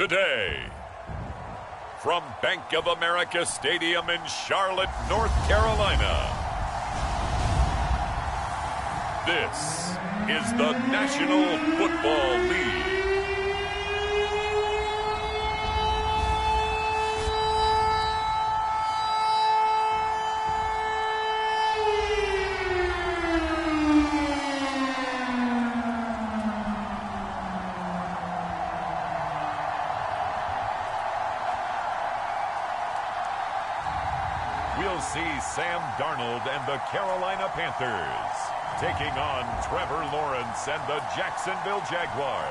today. From Bank of America Stadium in Charlotte, North Carolina, this is the National Football League. We'll see Sam Darnold and the Carolina Panthers taking on Trevor Lawrence and the Jacksonville Jaguars.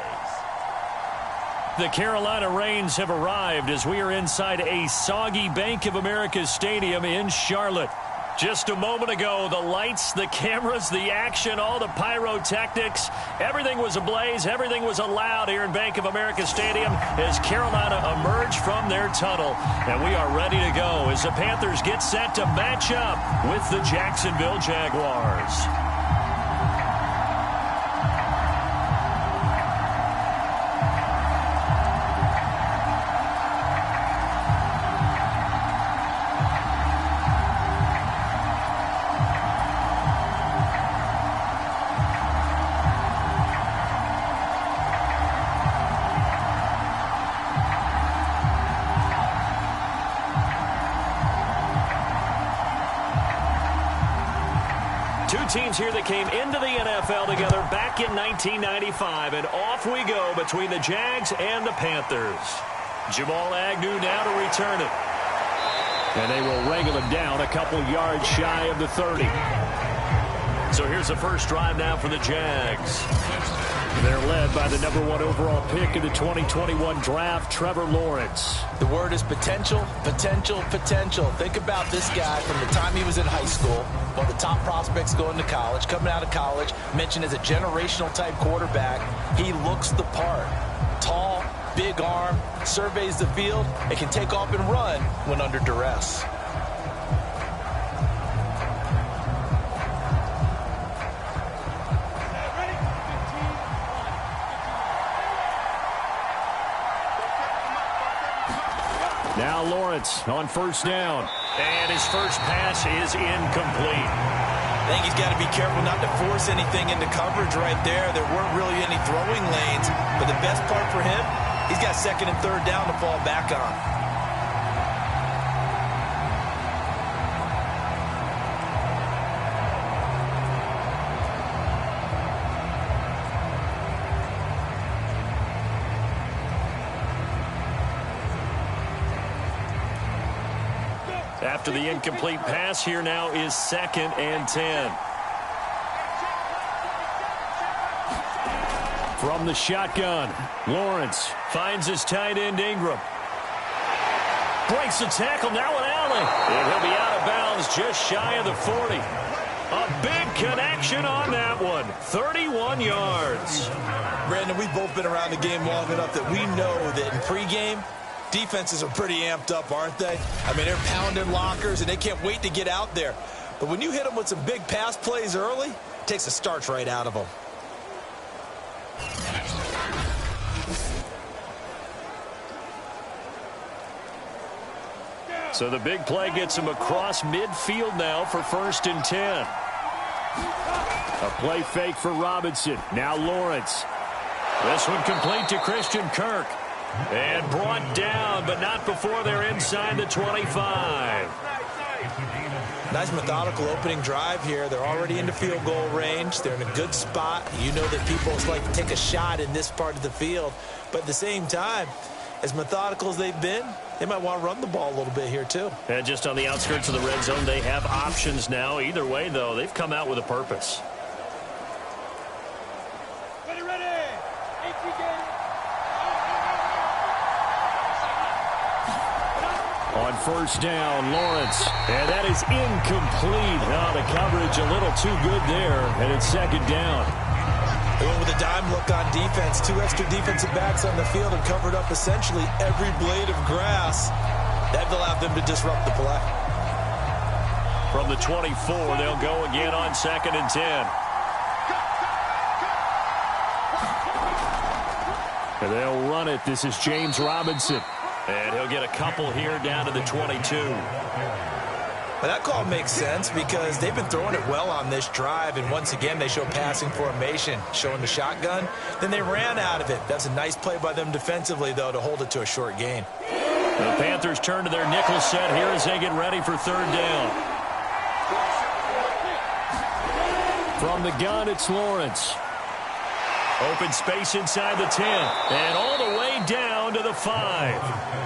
The Carolina Rains have arrived as we are inside a soggy Bank of America Stadium in Charlotte. Just a moment ago, the lights, the cameras, the action, all the pyrotechnics, everything was ablaze, everything was allowed here in Bank of America Stadium as Carolina emerged from their tunnel. And we are ready to go as the Panthers get set to match up with the Jacksonville Jaguars. Teams here that came into the NFL together back in 1995, and off we go between the Jags and the Panthers. Jamal Agnew now to return it. And they will wrangle him down a couple yards shy of the 30. So here's the first drive now for the Jags. They're led by the number 1 overall pick in the 2021 draft, Trevor Lawrence. The word is potential, potential, potential. Think about this guy from the time he was in high school, one of the top prospects going to college, coming out of college, mentioned as a generational type quarterback. He looks the part. Tall, big arm, surveys the field, and can take off and run when under duress. Now Lawrence on first down. And his first pass is incomplete. I think he's got to be careful not to force anything into coverage right there. There weren't really any throwing lanes. But the best part for him, he's got second and third down to fall back on. After the incomplete pass, here now is 2nd and 10. From the shotgun, Lawrence finds his tight end Ingram. Breaks the tackle, now an alley. And he'll be out of bounds just shy of the 40. A big connection on that one. 31 yards. Brandon, we've both been around the game long enough that we know that in pregame, defenses are pretty amped up, aren't they? I mean, they're pounding lockers, and they can't wait to get out there. But when you hit them with some big pass plays early, it takes the starch right out of them. So the big play gets him across midfield now for 1st and 10. A play fake for Robinson. Now Lawrence. This one complete to Christian Kirk. And brought down, but not before they're inside the 25. Nice methodical opening drive here. They're already into field goal range. They're in a good spot. You know that people like to take a shot in this part of the field. But at the same time, as methodical as they've been, they might want to run the ball a little bit here too. And just on the outskirts of the red zone, they have options now. Either way, though, they've come out with a purpose. On first down, Lawrence. And that is incomplete. Now the coverage a little too good there. And it's 2nd down. They went with a dime look on defense. 2 extra defensive backs on the field and covered up essentially every blade of grass. That allowed them to disrupt the play. From the 24, they'll go again on 2nd and 10. And they'll run it. This is James Robinson. And he'll get a couple here down to the 22. Well, that call makes sense because they've been throwing it well on this drive, and once again they show passing formation, showing the shotgun. Then they ran out of it. That's a nice play by them defensively, though, to hold it to a short gain. The Panthers turn to their nickel set here as they get ready for third down. From the gun, it's Lawrence. Open space inside the 10, and all the way down to the 5.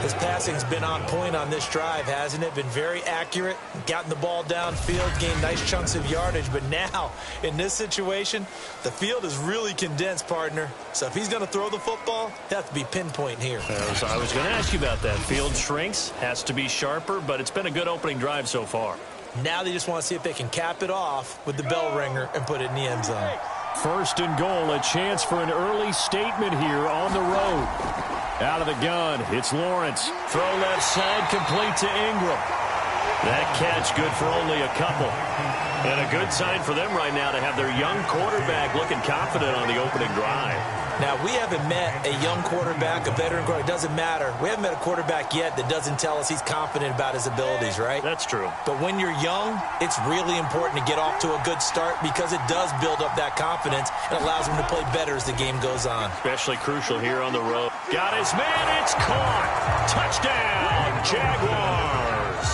His passing's been on point on this drive, hasn't it? Been very accurate, gotten the ball downfield, gained nice chunks of yardage. But now, in this situation, the field is really condensed, partner. So if he's going to throw the football, that has to be pinpoint here. I was going to ask you about that. Field shrinks, has to be sharper, but it's been a good opening drive so far. Now they just want to see if they can cap it off with the bell ringer and put it in the end zone. First and goal, a chance for an early statement here on the road. Out of the gun, it's Lawrence. Throw left side, complete to Ingram. That catch good for only a couple. And a good sign for them right now to have their young quarterback looking confident on the opening drive. Now, we haven't met a young quarterback, a veteran quarterback. It doesn't matter. We haven't met a quarterback yet that doesn't tell us he's confident about his abilities, right? That's true. But when you're young, it's really important to get off to a good start because it does build up that confidence and allows him to play better as the game goes on. Especially crucial here on the road. Got his man. It's caught. Touchdown, Jaguars.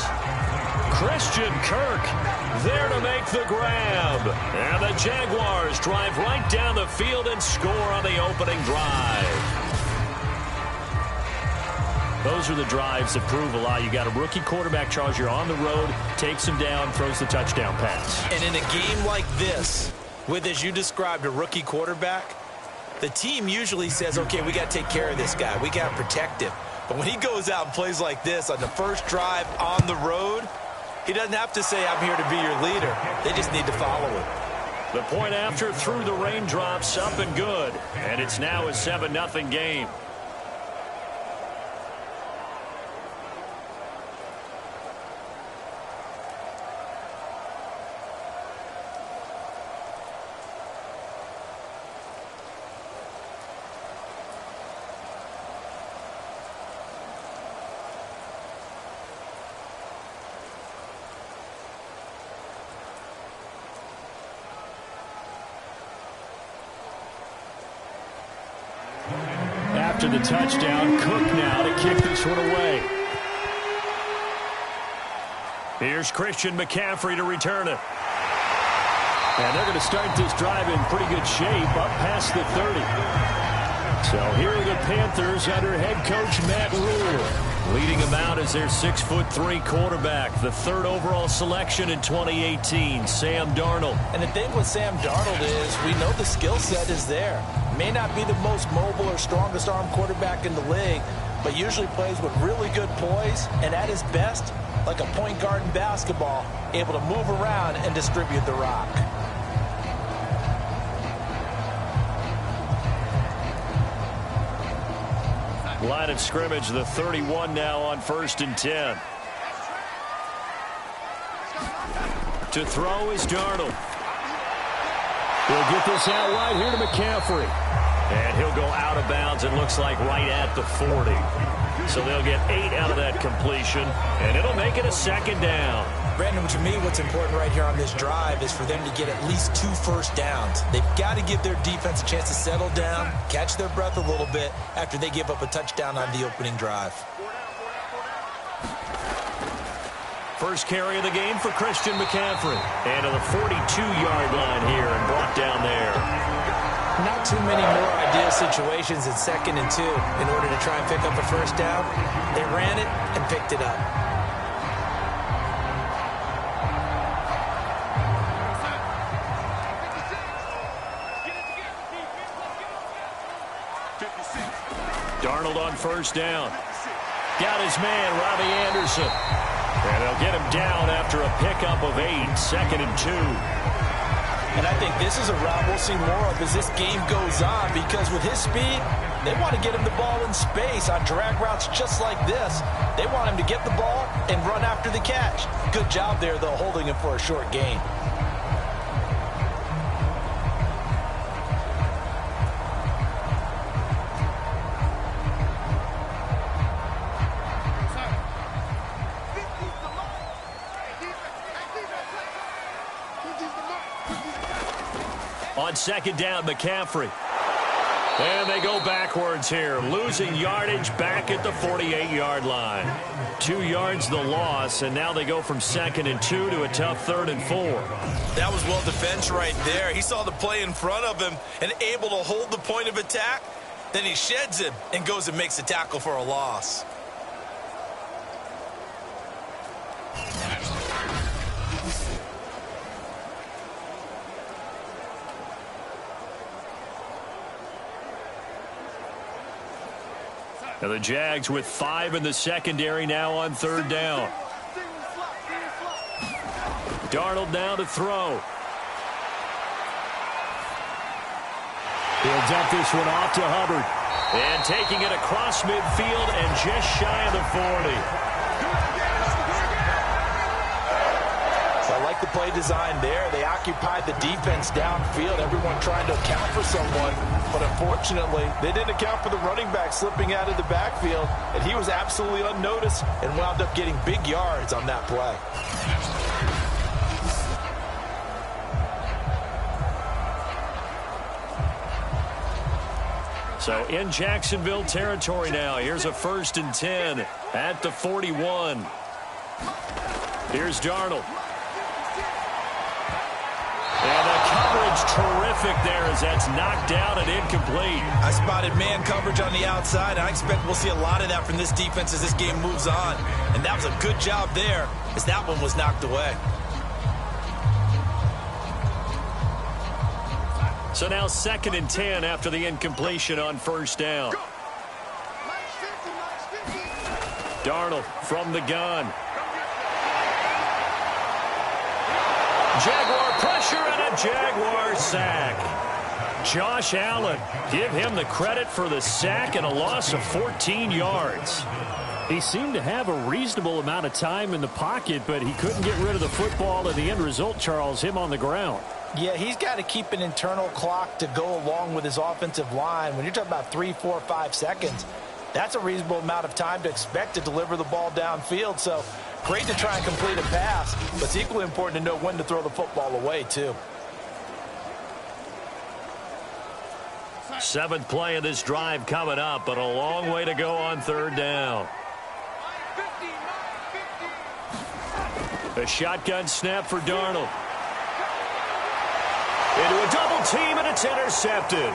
Christian Kirk there to make the grab. And the Jaguars drive right down the field and score on the opening drive. Those are the drives that prove a lot. You got a rookie quarterback, Charles. You're on the road, takes him down, throws the touchdown pass. And in a game like this, with, as you described, a rookie quarterback, the team usually says, okay, we got to take care of this guy. We got to protect him. But when he goes out and plays like this on the first drive on the road, he doesn't have to say, I'm here to be your leader. They just need to follow him. The point after through the raindrops, up and good. And it's now a 7-0 game. After the touchdown, Cook now to kick this one away. Here's Christian McCaffrey to return it. And they're going to start this drive in pretty good shape, up past the 30. So here are the Panthers under head coach Matt Rule. Leading them out is their 6'3" quarterback, the third overall selection in 2018, Sam Darnold. And the thing with Sam Darnold is we know the skill set is there. May not be the most mobile or strongest arm quarterback in the league, but usually plays with really good poise, and at his best, like a point guard in basketball, able to move around and distribute the rock. Line of scrimmage, the 31 now on 1st and 10. To throw is Darnold. He'll get this out wide here to McCaffrey. And he'll go out of bounds, it looks like right at the 40. So they'll get 8 out of that completion, and it'll make it a 2nd down. Brandon, to me, what's important right here on this drive is for them to get at least 2 first downs. They've got to give their defense a chance to settle down, catch their breath a little bit after they give up a touchdown on the opening drive. First carry of the game for Christian McCaffrey. And to the 42-yard line here and brought down there. Not too many more ideal situations in 2nd and 2 in order to try and pick up a first down. They ran it and picked it up. Darnold on 1st down. Got his man, Robbie Anderson. And they'll get him down after a pickup of 8, 2nd and 2. And I think this is a route we'll see more of as this game goes on, because with his speed, they want to get him the ball in space on drag routes just like this. They want him to get the ball and run after the catch. Good job there, though, holding him for a short gain. On second down, McCaffrey. And they go backwards here, losing yardage back at the 48-yard line. 2 yards the loss, and now they go from 2nd and 2 to a tough 3rd and 4. That was well defensed right there. He saw the play in front of him and able to hold the point of attack. Then he sheds him and goes and makes a tackle for a loss. Now the Jags with 5 in the secondary now on 3rd down. Darnold now to throw. Builds up this one off to Hubbard. And taking it across midfield and just shy of the 40. So I like the play design there. They occupied the defense downfield, everyone trying to account for someone. But unfortunately, they didn't account for the running back slipping out of the backfield, and he was absolutely unnoticed and wound up getting big yards on that play. So in Jacksonville territory now. Here's a 1st and 10 at the 41. Here's Darnold. And the coverage terrific there as that's knocked down and incomplete. I spotted man coverage on the outside. I expect we'll see a lot of that from this defense as this game moves on. And that was a good job there as that one was knocked away. So now 2nd and 10 after the incompletion on 1st down. Darnold from the gun. Jaguar pressure and a Jaguar sack. Josh Allen, give him the credit for the sack and a loss of 14 yards. He seemed to have a reasonable amount of time in the pocket, but he couldn't get rid of the football, and the end result, Charles, him on the ground. Yeah, he's got to keep an internal clock to go along with his offensive line. When you're talking about 3, 4, 5 seconds, that's a reasonable amount of time to expect to deliver the ball downfield. So great to try and complete a pass, but it's equally important to know when to throw the football away, too. 7th play of this drive coming up, but a long way to go on 3rd down. A shotgun snap for Darnold. Into a double team, and it's intercepted.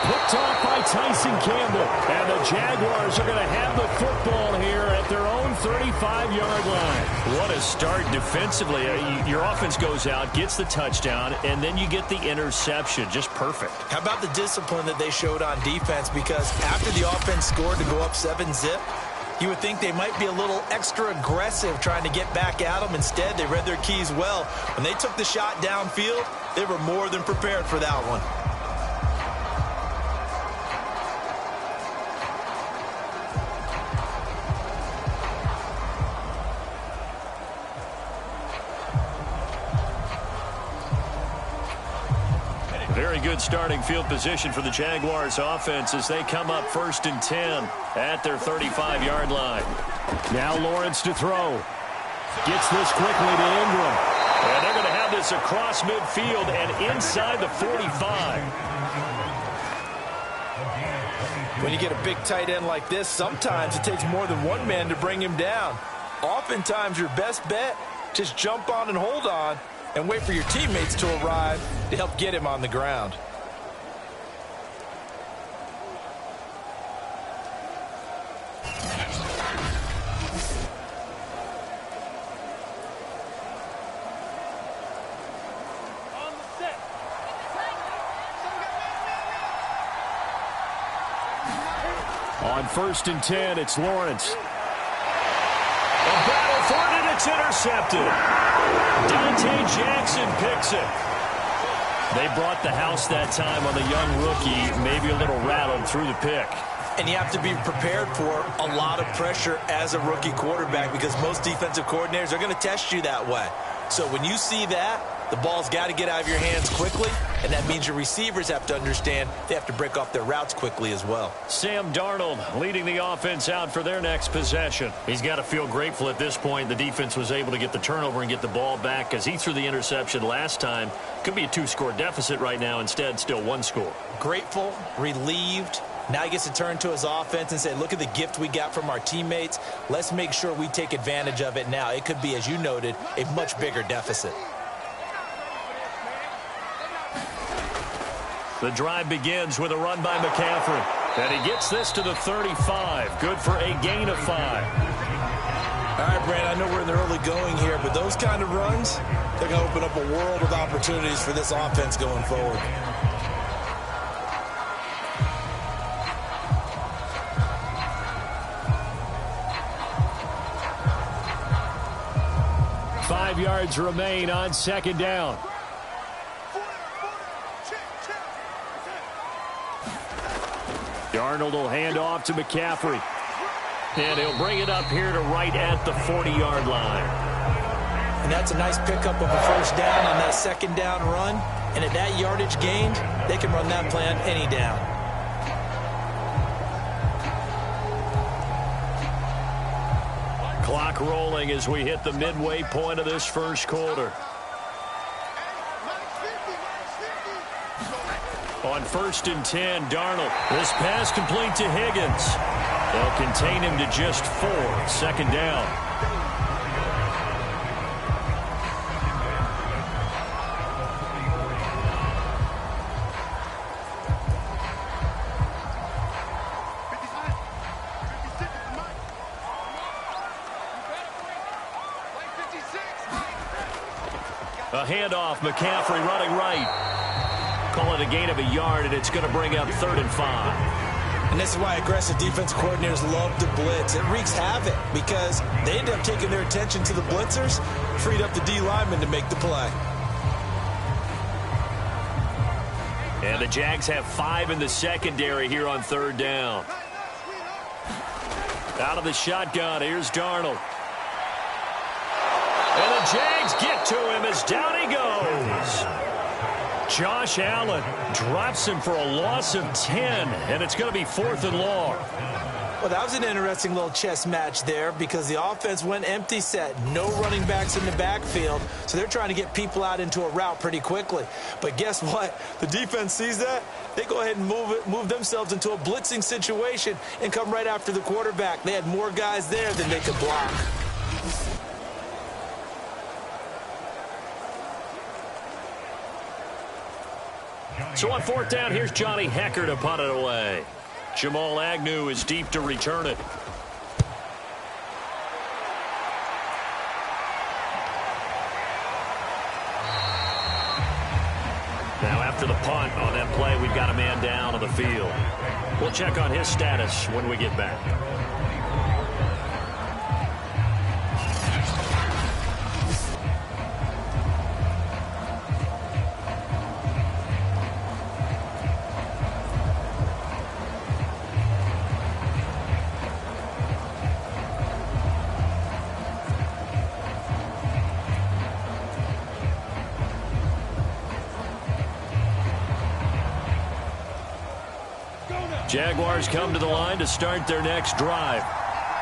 Picked off by Tyson Campbell. And the Jaguars are going to have the football here at their own 35-yard line. What a start defensively. Your offense goes out, gets the touchdown, and then you get the interception. Just perfect. How about the discipline that they showed on defense? Because after the offense scored to go up 7-zip, you would think they might be a little extra aggressive trying to get back at them. Instead, they read their keys well. When they took the shot downfield, they were more than prepared for that one. Very good starting field position for the Jaguars offense as they come up 1st and 10 at their 35-yard line. Now Lawrence to throw. Gets this quickly to Ingram. And they're going to have this across midfield and inside the 45. When you get a big tight end like this, sometimes it takes more than one man to bring him down. Oftentimes your best bet, just jump on and hold on and wait for your teammates to arrive to help get him on the ground. On 1st and 10, it's Lawrence. A battle for it, and it's intercepted. Dante Jackson picks it. They brought the house that time on the young rookie, maybe a little rattled through the pick. And you have to be prepared for a lot of pressure as a rookie quarterback because most defensive coordinators are going to test you that way. So when you see that, the ball's got to get out of your hands quickly, and that means your receivers have to understand they have to break off their routes quickly as well. Sam Darnold leading the offense out for their next possession. He's got to feel grateful at this point. The defense was able to get the turnover and get the ball back because he threw the interception last time. Could be a 2-score deficit right now. Instead, still 1 score. Grateful, Relieved. Now he gets to turn to his offense and say, look at the gift we got from our teammates. Let's make sure we take advantage of it now. It could be, as you noted, a much bigger deficit. The drive begins with a run by McCaffrey. And he gets this to the 35. Good for a gain of 5. All right, Brand, I know we're in the early going here, but those kind of runs, they're going to open up a world of opportunities for this offense going forward. Five yards remain on second down. Darnold will hand off to McCaffrey. And he'll bring it up here to right at the 40-yard line. And that's a nice pickup of a first down on that second down run. And at that yardage gained, they can run that play on any down. Clock rolling as we hit the midway point of this first quarter. On 1st and 10, Darnold. This pass complete to Higgins. They'll contain him to just 4. Second down. A handoff, McCaffrey running right. Call it a gain of a yard, and it's going to bring up 3rd and 5. And this is why aggressive defense coordinators love to blitz. It wreaks havoc because they end up taking their attention to the blitzers, freed up the D lineman to make the play. And the Jags have 5 in the secondary here on 3rd down. Out of the shotgun, here's Darnold. And the Jags get to him as down he goes. Josh Allen drops him for a loss of 10, and it's going to be 4th and long. Well, that was an interesting little chess match there because the offense went empty set. No running backs in the backfield, so they're trying to get people out into a route pretty quickly. But guess what? The defense sees that. They go ahead and move themselves into a blitzing situation and come right after the quarterback. They had more guys there than they could block. So on 4th down, here's Johnny Hecker to punt it away. Jamal Agnew is deep to return it. Now after the punt on that play, we've got a man down on the field. We'll check on his status when we get back. Jaguars come to the line to start their next drive.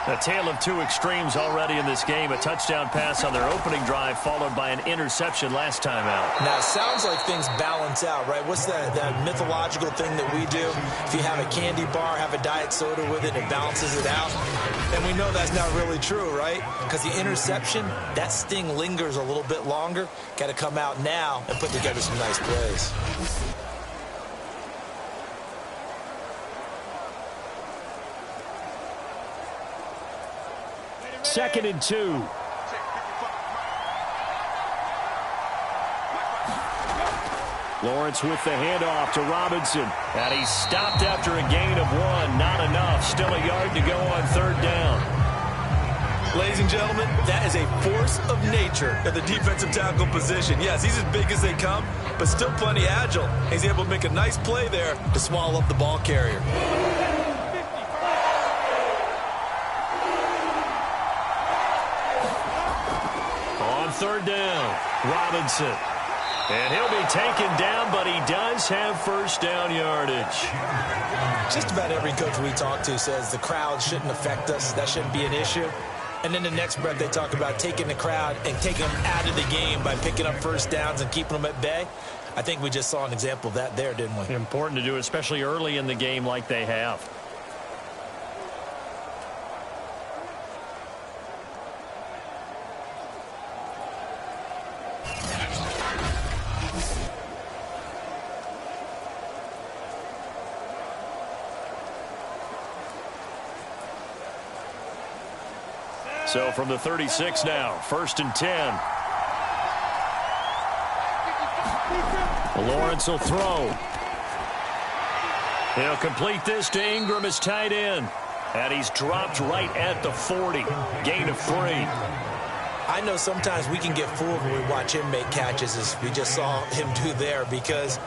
A tale of 2 extremes already in this game. A touchdown pass on their opening drive followed by an interception last time out. Now, it sounds like things balance out, right? What's that mythological thing that we do? If you have a candy bar, have a diet soda with it, it balances it out. And we know that's not really true, right? Because the interception, that sting lingers a little bit longer. Got to come out now and put together some nice plays. 2nd and 2. Lawrence with the handoff to Robinson. And he's stopped after a gain of 1. Not enough. Still a yard to go on 3rd down. Ladies and gentlemen, that is a force of nature at the defensive tackle position. Yes, he's as big as they come, but still plenty agile. He's able to make a nice play there to swallow up the ball carrier. third down. Robinson. And he'll be taken down, but he does have first down yardage. Just about every coach we talk to says the crowd shouldn't affect us. That shouldn't be an issue. And then the next breath they talk about taking the crowd and taking them out of the game by picking up first downs and keeping them at bay. I think we just saw an example of that there, didn't we? Important to do, especially early in the game like they have. So from the 36 now, 1st and 10. Lawrence will throw. He'll complete this to Ingram as tight end. And he's dropped right at the 40. Gain of 3. I know sometimes we can get fooled when we watch him make catches, as we just saw him do there, because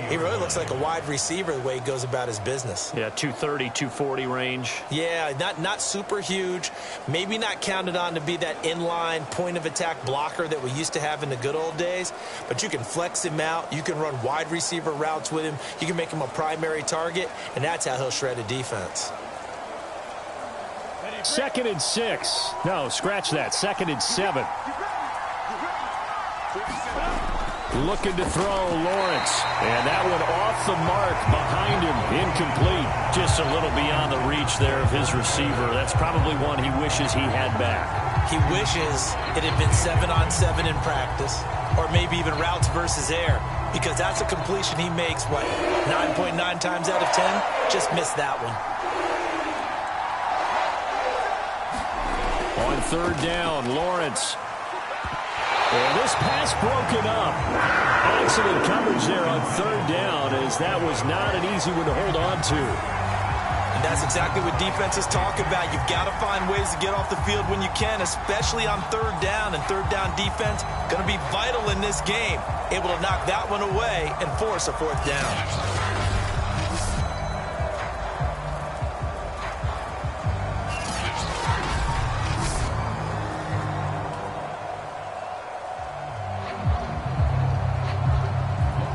he really looks like a wide receiver the way he goes about his business. Yeah, 230, 240 range. Yeah, not super huge. Maybe not counted on to be that inline point-of-attack blocker that we used to have in the good old days. But you can flex him out. You can run wide receiver routes with him. You can make him a primary target, and that's how he'll shred a defense. 2nd and 6. No, scratch that. 2nd and 7. Looking to throw, Lawrence. And that one off the mark behind him. Incomplete. Just a little beyond the reach there of his receiver. That's probably one he wishes he had back. He wishes it had been 7-on-7 in practice, or maybe even routes versus air, because that's a completion he makes, what, 9.9 times out of 10? Just missed that one. On 3rd down, Lawrence. And this pass broken up. Excellent coverage there on 3rd down, as that was not an easy one to hold on to. And that's exactly what defenses talk about. You've got to find ways to get off the field when you can, especially on 3rd down. And 3rd down defense going to be vital in this game. Able to knock that one away and force a 4th down.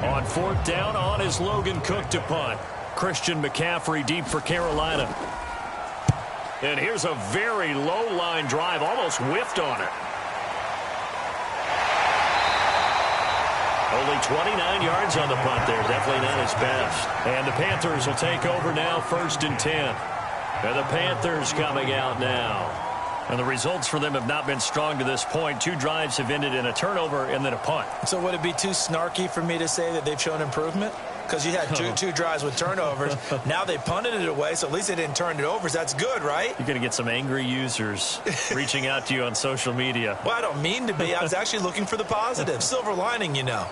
On 4th down, on is Logan Cook to punt. Christian McCaffrey deep for Carolina. And here's a very low line drive, almost whiffed on it. Only 29 yards on the punt there, definitely not his best. And the Panthers will take over now, 1st and 10. And the Panthers coming out now. And the results for them have not been strong to this point. 2 drives have ended in a turnover and then a punt. So would it be too snarky for me to say that they've shown improvement? Because you had two drives with turnovers. Now they punted it away, so at least they didn't turn it over. So that's good, right? You're going to get some angry users reaching out to you on social media. Well, I don't mean to be. I was actually looking for the positive. Silver lining, you know.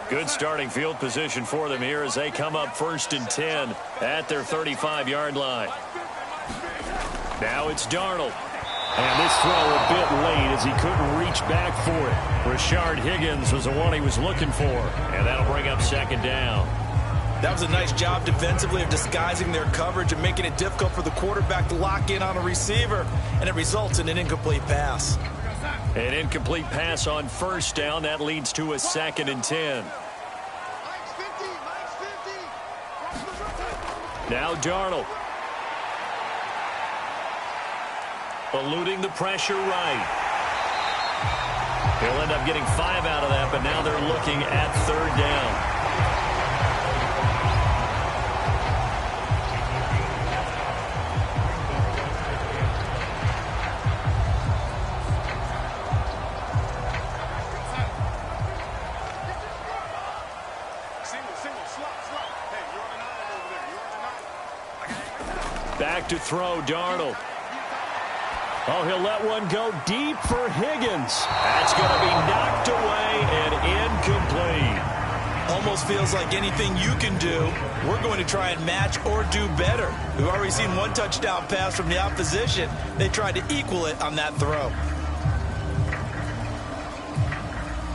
Good starting field position for them here as they come up 1st and 10 at their 35-yard line. Now it's Darnold. And this throw a bit late as he couldn't reach back for it. Rashard Higgins was the one he was looking for. And that'll bring up 2nd down. That was a nice job defensively of disguising their coverage and making it difficult for the quarterback to lock in on a receiver. And it results in an incomplete pass. An incomplete pass on 1st down. That leads to a 2nd and 10. Now Darnold. Eluding the pressure right. He'll end up getting 5 out of that, but now they're looking at 3rd down. Back to throw, Darnold. Oh, he'll let one go deep for Higgins. That's going to be knocked away and incomplete. Almost feels like anything you can do, we're going to try and match or do better. We've already seen 1 touchdown pass from the opposition. They tried to equal it on that throw.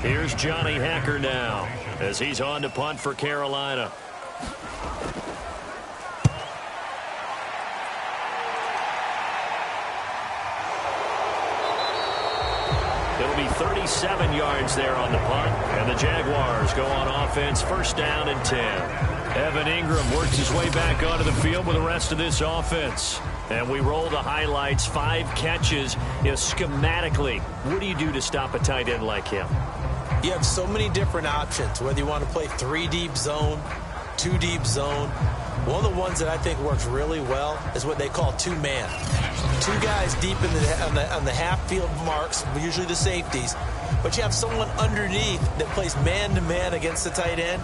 Here's Johnny Hacker now as he's on to punt for Carolina. It'll be 37 yards there on the punt, and the Jaguars go on offense, first down and 10. Evan Ingram works his way back onto the field with the rest of this offense. And we roll the highlights, 5 catches. Schematically, what do you do to stop a tight end like him? You have so many different options, whether you want to play 3-deep zone, 2-deep zone. One of the ones that I think works really well is what they call 2-man. 2 guys deep in on the half-field marks, usually the safeties, but you have someone underneath that plays man-to-man against the tight end.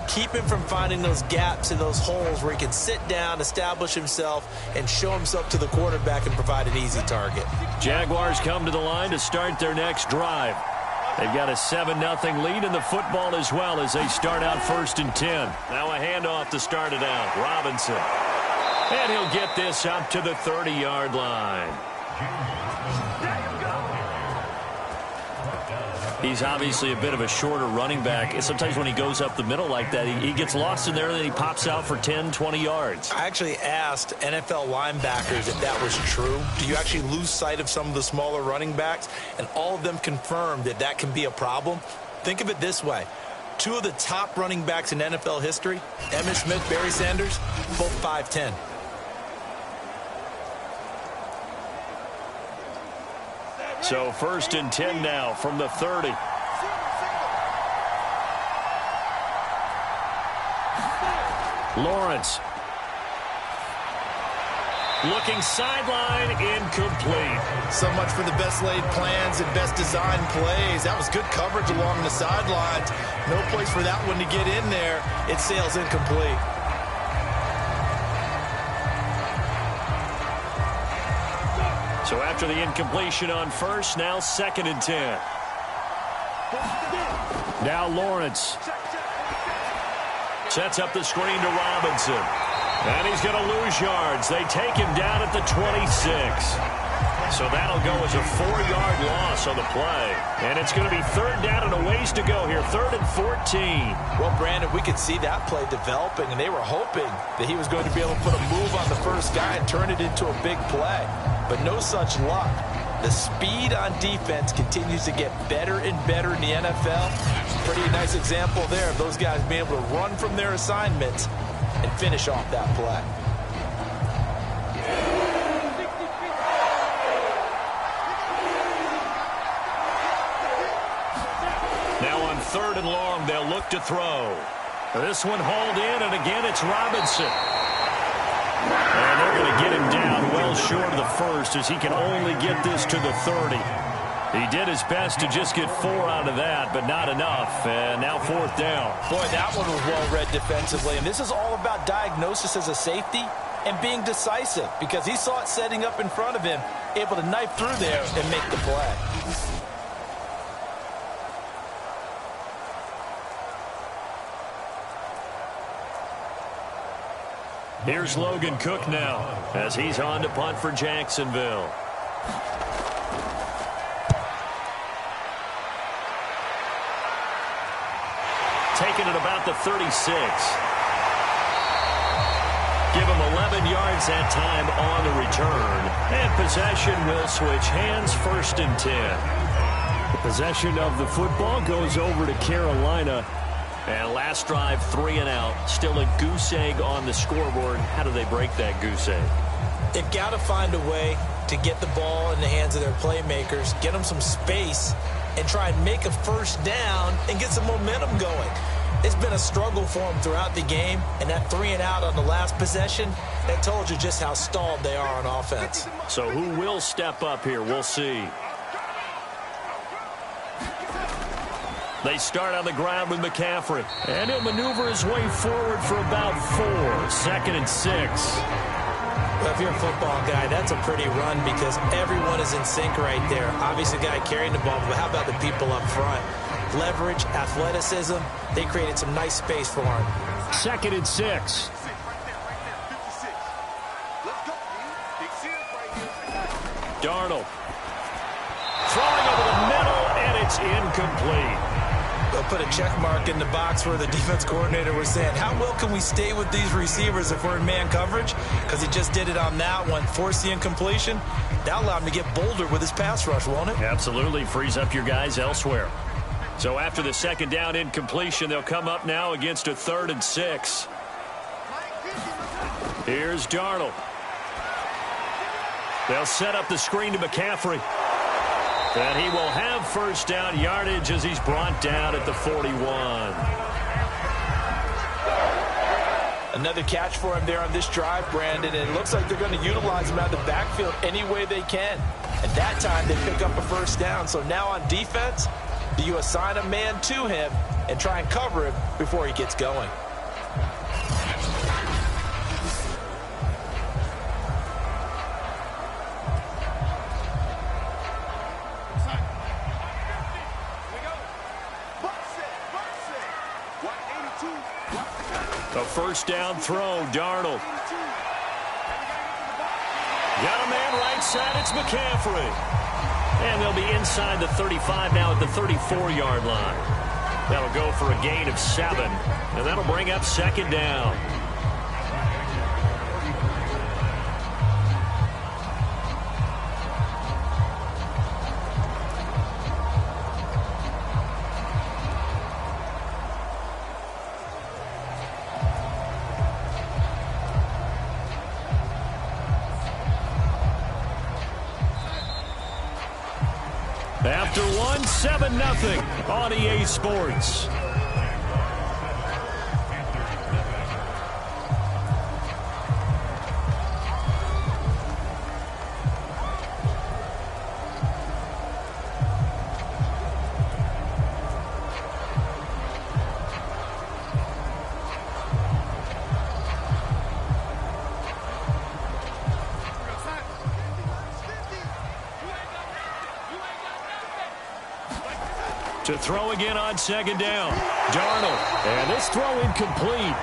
Keep him from finding those gaps and those holes where he can sit down, establish himself, and show himself to the quarterback and provide an easy target. Jaguars come to the line to start their next drive. They've got a 7-0 lead in the football as well as they start out first and 10. Now a handoff to start it out. Robinson. And he'll get this up to the 30-yard line. He's obviously a bit of a shorter running back. And sometimes when he goes up the middle like that, he gets lost in there and then he pops out for 10, 20 yards. I actually asked NFL linebackers if that was true. Do you actually lose sight of some of the smaller running backs? And all of them confirmed that that can be a problem. Think of it this way. 2 of the top running backs in NFL history, Emmitt Smith, Barry Sanders, both 5'10". So first and 10 now from the 30. Lawrence. Looking sideline, incomplete. So much for the best laid plans and best design plays. That was good coverage along the sidelines. No place for that one to get in there. It sails incomplete. So after the incompletion on first, now second and 10. Now Lawrence. Sets up the screen to Robinson. And he's going to lose yards. They take him down at the 26. So that'll go as a 4-yard loss on the play. And it's going to be third down and a ways to go here. 3rd and 14. Well, Brandon, we could see that play developing, and they were hoping that he was going to be able to put a move on the first guy and turn it into a big play. But no such luck. The speed on defense continues to get better and better in the NFL. Pretty nice example there of those guys being able to run from their assignments and finish off that play. Now on 3rd and long, they'll look to throw. This one hauled in, and again it's Robinson. And they're going to get him down well short of the first as he can only get this to the 30. He did his best to just get 4 out of that, but not enough. And now 4th down. Boy, that one was well read defensively. And this is all about diagnosis as a safety and being decisive because he saw it setting up in front of him, able to knife through there and make the play. Here's Logan Cook now as he's on to punt for Jacksonville. Taking it about the 36. Give him 11 yards that time on the return. And possession will switch hands, 1st and 10. The possession of the football goes over to Carolina. And last drive, 3 and out. Still a goose egg on the scoreboard. How do they break that goose egg? They've got to find a way to get the ball in the hands of their playmakers, get them some space, and try and make a first down and get some momentum going. It's been a struggle for them throughout the game, and that 3 and out on the last possession, that told you just how stalled they are on offense. So who will step up here? We'll see. They start on the ground with McCaffrey. And he'll maneuver his way forward for about 4. 2nd and 6. Well, if you're a football guy, that's a pretty run because everyone is in sync right there. Obviously, the guy carrying the ball, but how about the people up front? Leverage, athleticism, they created some nice space for him. 2nd and 6. Darnold. Throwing over the middle, and it's incomplete. They'll put a check mark in the box where the defense coordinator was saying, how well can we stay with these receivers if we're in man coverage? Because he just did it on that one, forced the incompletion. That allowed him to get bolder with his pass rush, won't it? Absolutely. Frees up your guys elsewhere. So after the second down incompletion, they'll come up now against a 3rd and 6. Here's Darnold. They'll set up the screen to McCaffrey. And he will have first down yardage as he's brought down at the 41. Another catch for him there on this drive, Brandon, and it looks like they're going to utilize him out of the backfield any way they can. And that time they pick up a first down. So now on defense, do you assign a man to him and try and cover him before he gets going? A first down throw, Darnold. Got a man right side, it's McCaffrey. And they'll be inside the 35 now at the 34-yard line. That'll go for a gain of 7, and that'll bring up second down. After one, 7-0 on EA Sports. To throw again on second down. Darnold. And this throw incomplete.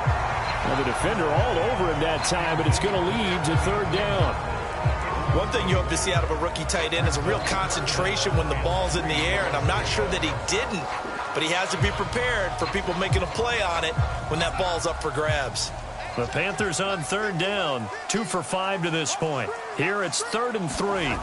Now the defender all over him that time, but it's going to lead to third down. One thing you hope to see out of a rookie tight end is a real concentration when the ball's in the air, and I'm not sure that he didn't, but he has to be prepared for people making a play on it when that ball's up for grabs. The Panthers on third down, 2 for 5 to this point. Here it's 3rd and 3.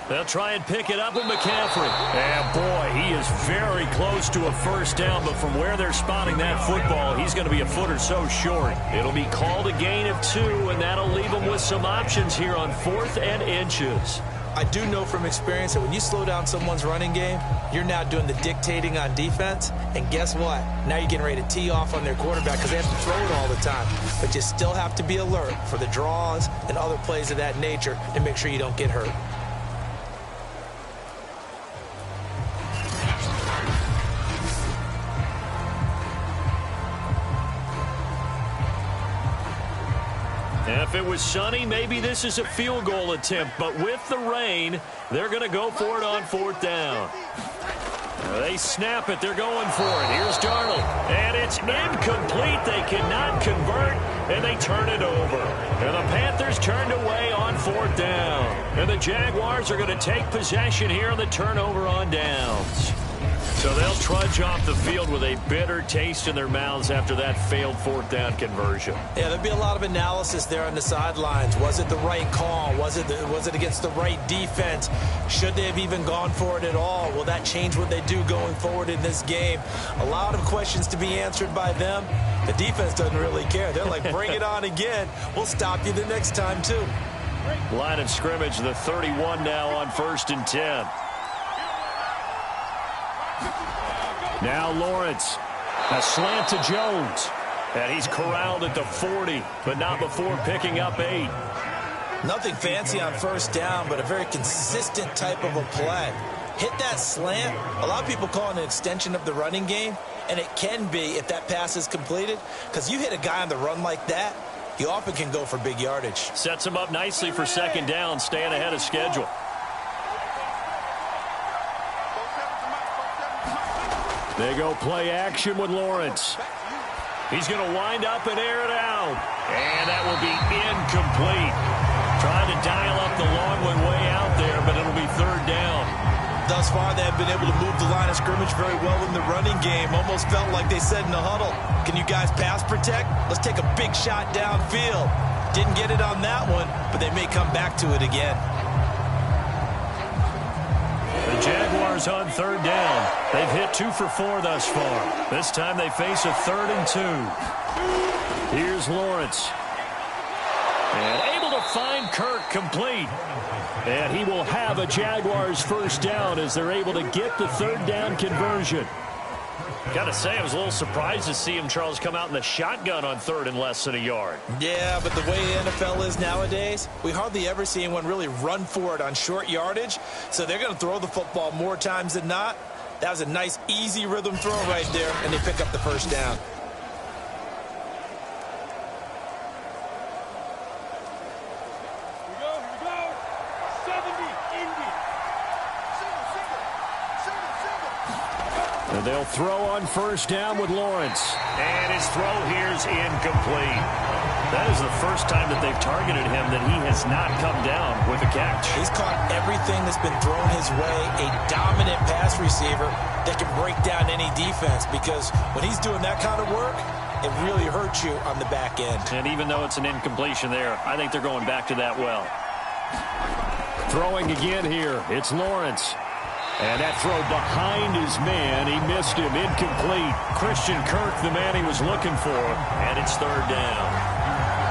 They'll try and pick it up with McCaffrey. And, boy, he is very close to a first down, but from where they're spotting that football, he's going to be a foot or so short. It'll be called a gain of 2, and that'll leave him with some options here on 4th and inches. I do know from experience that when you slow down someone's running game, you're now doing the dictating on defense. And guess what? Now you're getting ready to tee off on their quarterback because they have to throw it all the time. But you still have to be alert for the draws and other plays of that nature and make sure you don't get hurt. If it was sunny, maybe this is a field goal attempt. But with the rain, they're going to go for it on 4th down. They snap it. They're going for it. Here's Darnold. And it's incomplete. They cannot convert, and they turn it over. And the Panthers turned away on 4th down. And the Jaguars are going to take possession here on the turnover on downs. So they'll trudge off the field with a bitter taste in their mouths after that failed 4th down conversion. Yeah, there'll be a lot of analysis there on the sidelines. Was it the right call? Was it against the right defense? Should they have even gone for it at all? Will that change what they do going forward in this game? A lot of questions to be answered by them. The defense doesn't really care. They're like, bring it on again. We'll stop you the next time, too. Line of scrimmage, the 31 now on 1st and 10. Now Lawrence, a slant to Jones, and he's corralled at the 40, but not before picking up 8. Nothing fancy on first down, but a very consistent type of a play. Hit that slant. A lot of people call it an extension of the running game, and it can be if that pass is completed, because you hit a guy on the run like that, you often can go for big yardage. Sets him up nicely for second down, staying ahead of schedule. They go play action with Lawrence. He's going to wind up and air it out. And that will be incomplete. Trying to dial up the long one way out there, but it'll be third down. thus far, they have been able to move the line of scrimmage very well in the running game. Almost felt like they said in the huddle, can you guys pass protect? Let's take a big shot downfield. Didn't get it on that one, but they may come back to it again. The Jaguars on third down. They've hit 2 for 4 thus far. This time they face a 3rd and 2. Here's Lawrence. And able to find Kirk complete. And he will have a Jaguars first down as they're able to get the 3rd down conversion. Gotta say, I was a little surprised to see him, Charles, come out in the shotgun on 3rd and less than a yard. Yeah, but the way the NFL is nowadays, we hardly ever see anyone really run for it on short yardage. So they're going to throw the football more times than not. That was a nice, easy rhythm throw right there, and they pick up the first down. And they'll throw on first down with Lawrence. And his throw here is incomplete. That is the first time that they've targeted him that he has not come down with a catch. He's caught everything that's been thrown his way. A dominant pass receiver that can break down any defense, because when he's doing that kind of work, it really hurts you on the back end. And even though it's an incompletion there, I think they're going back to that well. Throwing again here. It's Lawrence. And that throw behind his man, he missed him, incomplete. Christian Kirk, the man he was looking for, and it's 3rd down.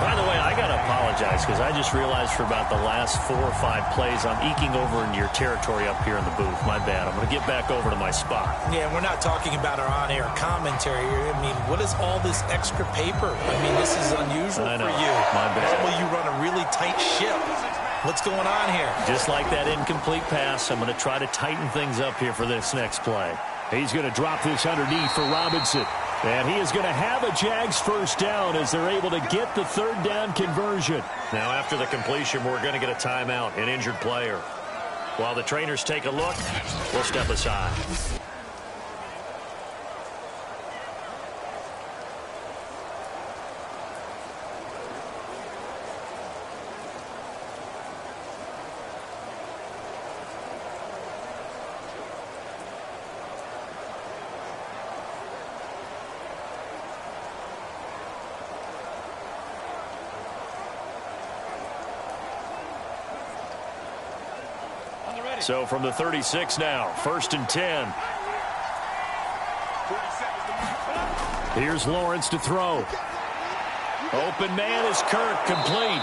By the way, I got to apologize because I just realized for about the last 4 or 5 plays, I'm eking over into your territory up here in the booth. My bad. I'm going to get back over to my spot. Yeah, we're not talking about our on-air commentary. I mean, what is all this extra paper? I mean, this is unusual for you. My bad. Normally you run a really tight ship. What's going on here? Just like that incomplete pass, I'm going to try to tighten things up here for this next play. He's going to drop this underneath for Robinson. And he is going to have a Jags first down as they're able to get the 3rd down conversion. Now, after the completion, we're going to get a timeout, an injured player. While the trainers take a look, we'll step aside. So from the 36 now, 1st and 10. Here's Lawrence to throw. Open man is Kirk, complete.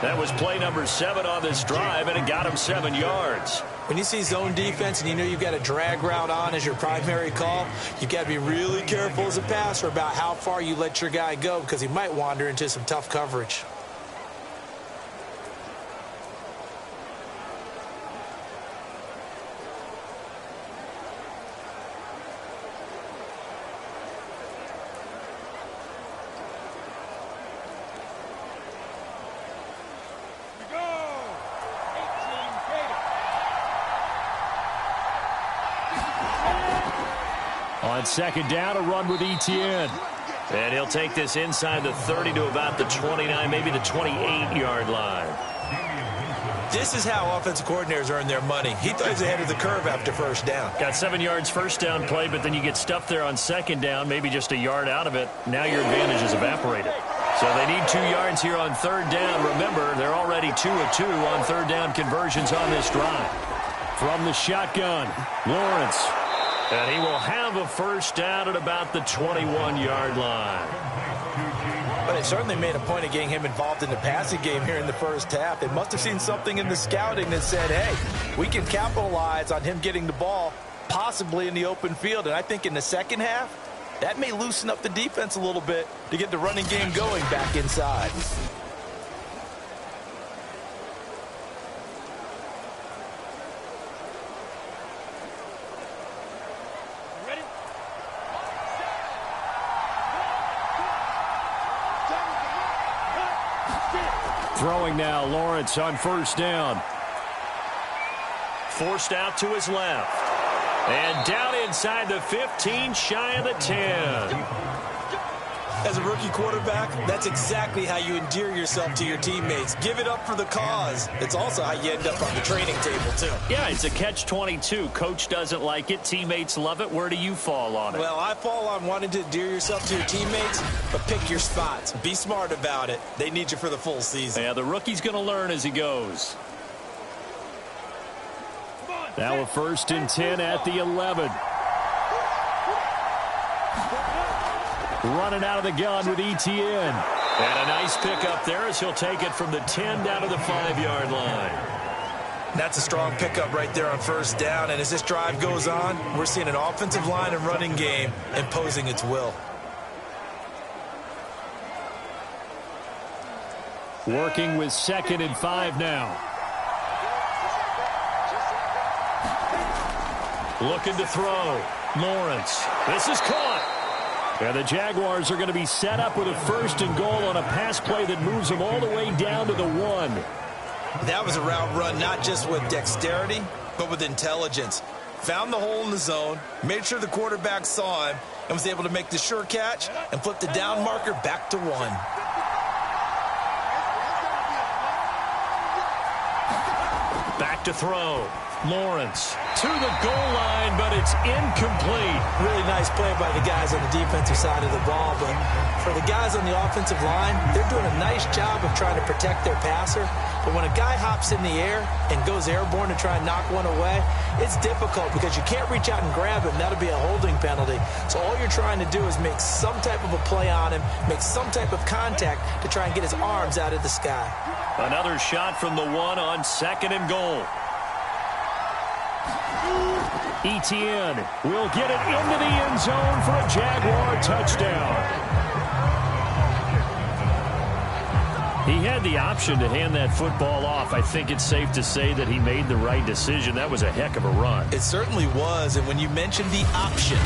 That was play number 7 on this drive, and it got him 7 yards. When you see zone defense and you know you've got a drag route on as your primary call, you've got to be really careful as a passer about how far you let your guy go, because he might wander into some tough coverage. On 2nd down, a run with Etienne. And he'll take this inside the 30 to about the 29, maybe the 28-yard line. This is how offensive coordinators earn their money. He thought he was ahead of the curve after first down. Got 7 yards first down play, but then you get stuffed there on 2nd down, maybe just a yard out of it. Now your advantage is evaporated. So they need 2 yards here on 3rd down. Remember, they're already 2 of 2 on 3rd down conversions on this drive. From the shotgun, Lawrence. And he will have a first down at about the 21-yard line. But it certainly made a point of getting him involved in the passing game here in the first half. They must have seen something in the scouting that said, hey, we can capitalize on him getting the ball, possibly in the open field. And I think in the second half, that may loosen up the defense a little bit to get the running game going back inside. Throwing now, Lawrence on first down. Forced out to his left. And down inside the 15, shy of the 10. As a rookie quarterback, that's exactly how you endear yourself to your teammates. Give it up for the cause. It's also how you end up on the training table, too. Yeah, it's a catch-22. Coach doesn't like it. Teammates love it. Where do you fall on it? Well, I fall on wanting to endear yourself to your teammates, but pick your spots. Be smart about it. They need you for the full season. Yeah, the rookie's going to learn as he goes. Now a 1st and 10 at the 11. Running out of the gun with Etienne. And a nice pickup there as he'll take it from the 10 down to the 5-yard line. That's a strong pickup right there on 1st down. And as this drive goes on, we're seeing an offensive line and running game imposing its will. Working with 2nd and 5 now. Looking to throw. Lawrence. This is caught. And the Jaguars are going to be set up with a 1st and goal on a pass play that moves them all the way down to the 1. That was a route run not just with dexterity, but with intelligence. Found the hole in the zone, made sure the quarterback saw him, and was able to make the sure catch and flip the down marker back to 1. Back to throw. Lawrence to the goal line, but it's incomplete. Really nice play by the guys on the defensive side of the ball, but for the guys on the offensive line, they're doing a nice job of trying to protect their passer. But when a guy hops in the air and goes airborne to try and knock one away, it's difficult because you can't reach out and grab him. That'll be a holding penalty. So all you're trying to do is make some type of a play on him, make some type of contact to try and get his arms out of the sky. Another shot from the 1 on 2nd and goal. Etienne will get it into the end zone for a Jaguar touchdown. He had the option to hand that football off. I think it's safe to say that he made the right decision. That was a heck of a run. It certainly was, and when you mentioned the option,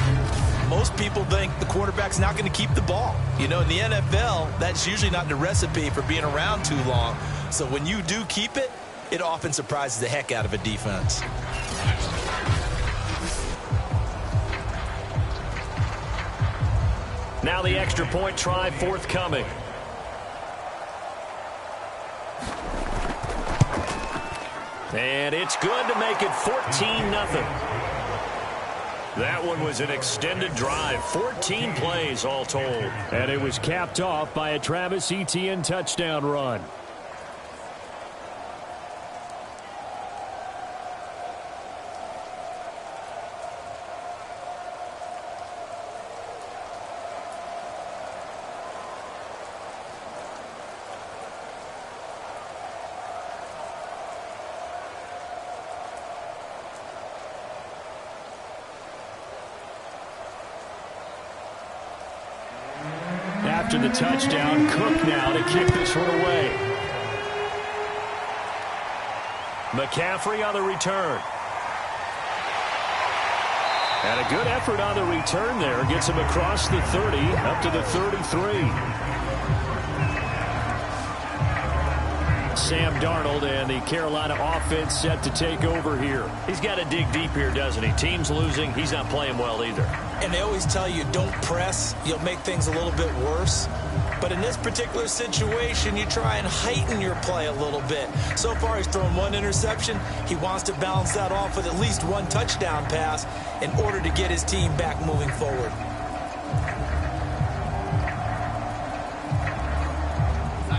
most people think the quarterback's not going to keep the ball. You know, in the NFL, that's usually not the recipe for being around too long. So when you do keep it, it often surprises the heck out of a defense. Now the extra point try forthcoming. And it's good to make it 14-0. That one was an extended drive, 14 plays all told. And it was capped off by a Travis Etienne touchdown run. After the touchdown, Cook now to kick this one away. McCaffrey on the return. And a good effort on the return there. Gets him across the 30, up to the 33. Sam Darnold and the Carolina offense set to take over here. He's got to dig deep here, doesn't he? Team's losing. He's not playing well either. And they always tell you, don't press. You'll make things a little bit worse. But in this particular situation, you try and heighten your play a little bit. So far, he's thrown 1 interception. He wants to balance that off with at least 1 touchdown pass in order to get his team back moving forward.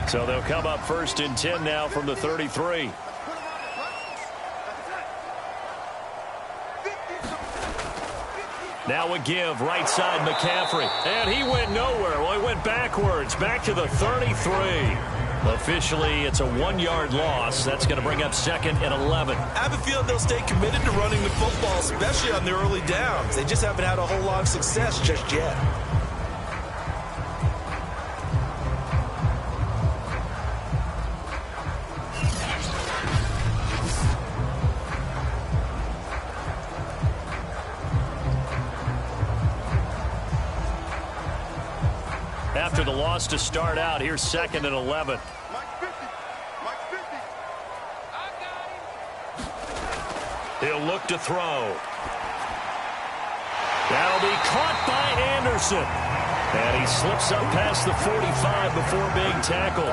So they'll come up 1st and 10 now from the 33. Now a give, right side McCaffrey. And he went nowhere. Well, he went backwards, back to the 33. Officially, it's a 1-yard loss. That's going to bring up 2nd and 11. I have a feeling they'll stay committed to running the football, especially on their early downs. They just haven't had a whole lot of success just yet. After the loss to start out, here's 2nd and 11. He'll look to throw. That'll be caught by Anderson. And he slips up past the 45 before being tackled.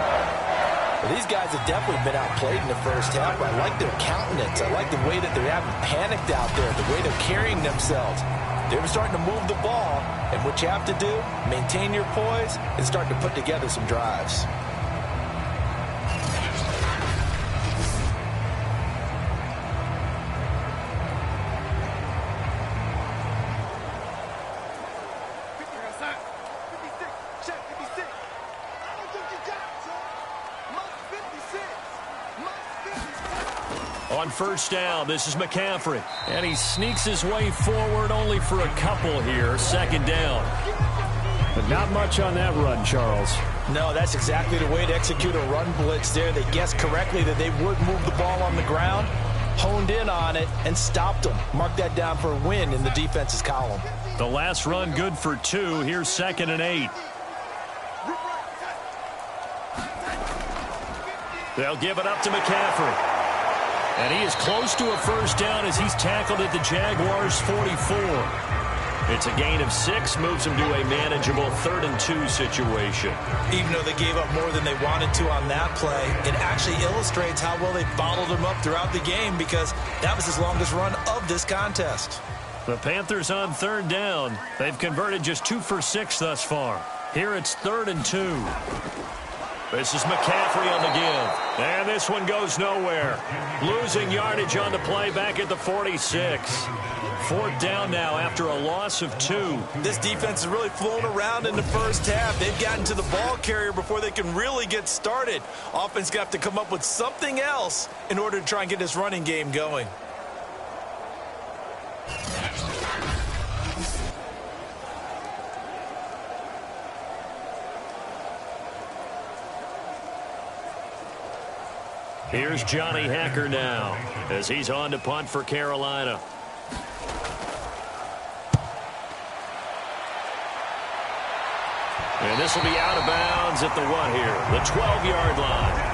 Well, these guys have definitely been outplayed in the first half. I like their countenance. I like the way that they haven't panicked out there, the way they're carrying themselves. They're starting to move the ball, and what you have to do, maintain your poise and start to put together some drives. On first down, this is McCaffrey. And he sneaks his way forward only for a couple here. Second down. But not much on that run, Charles. No, that's exactly the way to execute a run blitz there. They guessed correctly that they would move the ball on the ground, honed in on it, and stopped them. Mark that down for a win in the defense's column. The last run good for 2. Here's 2nd and 8. They'll give it up to McCaffrey. And he is close to a first down as he's tackled at the Jaguars' 44. It's a gain of 6, moves him to a manageable 3rd and 2 situation. Even though they gave up more than they wanted to on that play, it actually illustrates how well they followed him up throughout the game because that was his longest run of this contest. The Panthers on 3rd down. They've converted just 2 for 6 thus far. Here it's 3rd and 2. This is McCaffrey on the give. And this one goes nowhere. Losing yardage on the play back at the 46. 4th down now after a loss of 2. This defense is really flown around in the first half. They've gotten to the ball carrier before they can really get started. Offense got to come up with something else in order to try and get this running game going. Here's Johnny Hacker now as he's on to punt for Carolina. And this will be out of bounds at the here? The 12-yard line.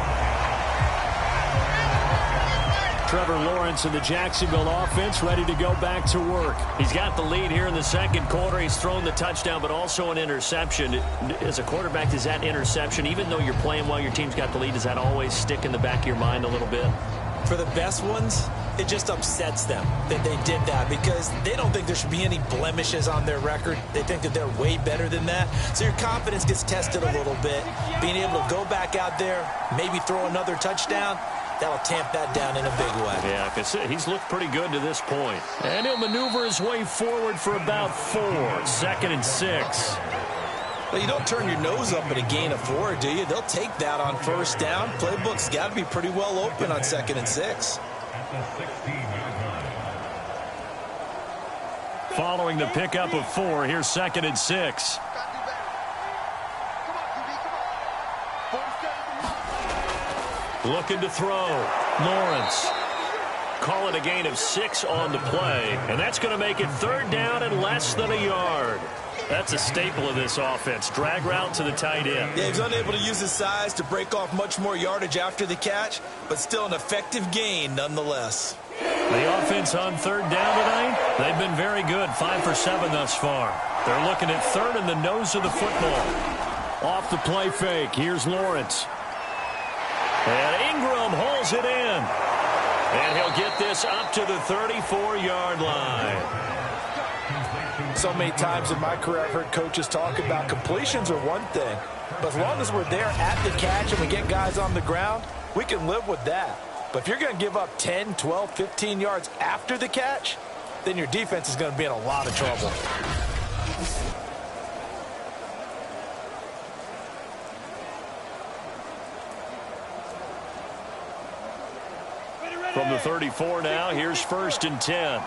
Trevor Lawrence and the Jacksonville offense ready to go back to work. He's got the lead here in the second quarter. He's thrown the touchdown, but also an interception. As a quarterback, does that interception, even though you're playing well, your team's got the lead, does that always stick in the back of your mind a little bit? For the best ones, it just upsets them that they did that because they don't think there should be any blemishes on their record. They think that they're way better than that. So your confidence gets tested a little bit. Being able to go back out there, maybe throw another touchdown, that'll tamp that down in a big way. Yeah, because he's looked pretty good to this point. And he'll maneuver his way forward for about 4. 2nd and 6. Well, you don't turn your nose up at a gain of 4, do you? They'll take that on first down. Playbook's got to be pretty well open on 2nd and 6. Following the pickup of 4, here's 2nd and 6. Looking to throw. Lawrence. Call it a gain of 6 on the play. And that's going to make it 3rd down and less than a yard. That's a staple of this offense. Drag route to the tight end. Yeah, he's unable to use his size to break off much more yardage after the catch, but still an effective gain nonetheless. The offense on 3rd down tonight, they've been very good. 5 for 7 thus far. They're looking at 3rd in the nose of the football. Off the play fake. Here's Lawrence. And Ingram holds it in. And he'll get this up to the 34-yard line. So many times in my career I've heard coaches talk about completions are one thing. But as long as we're there at the catch and we get guys on the ground, we can live with that. But if you're going to give up 10, 12, 15 yards after the catch, then your defense is going to be in a lot of trouble. From the 34 now, here's 1st and 10.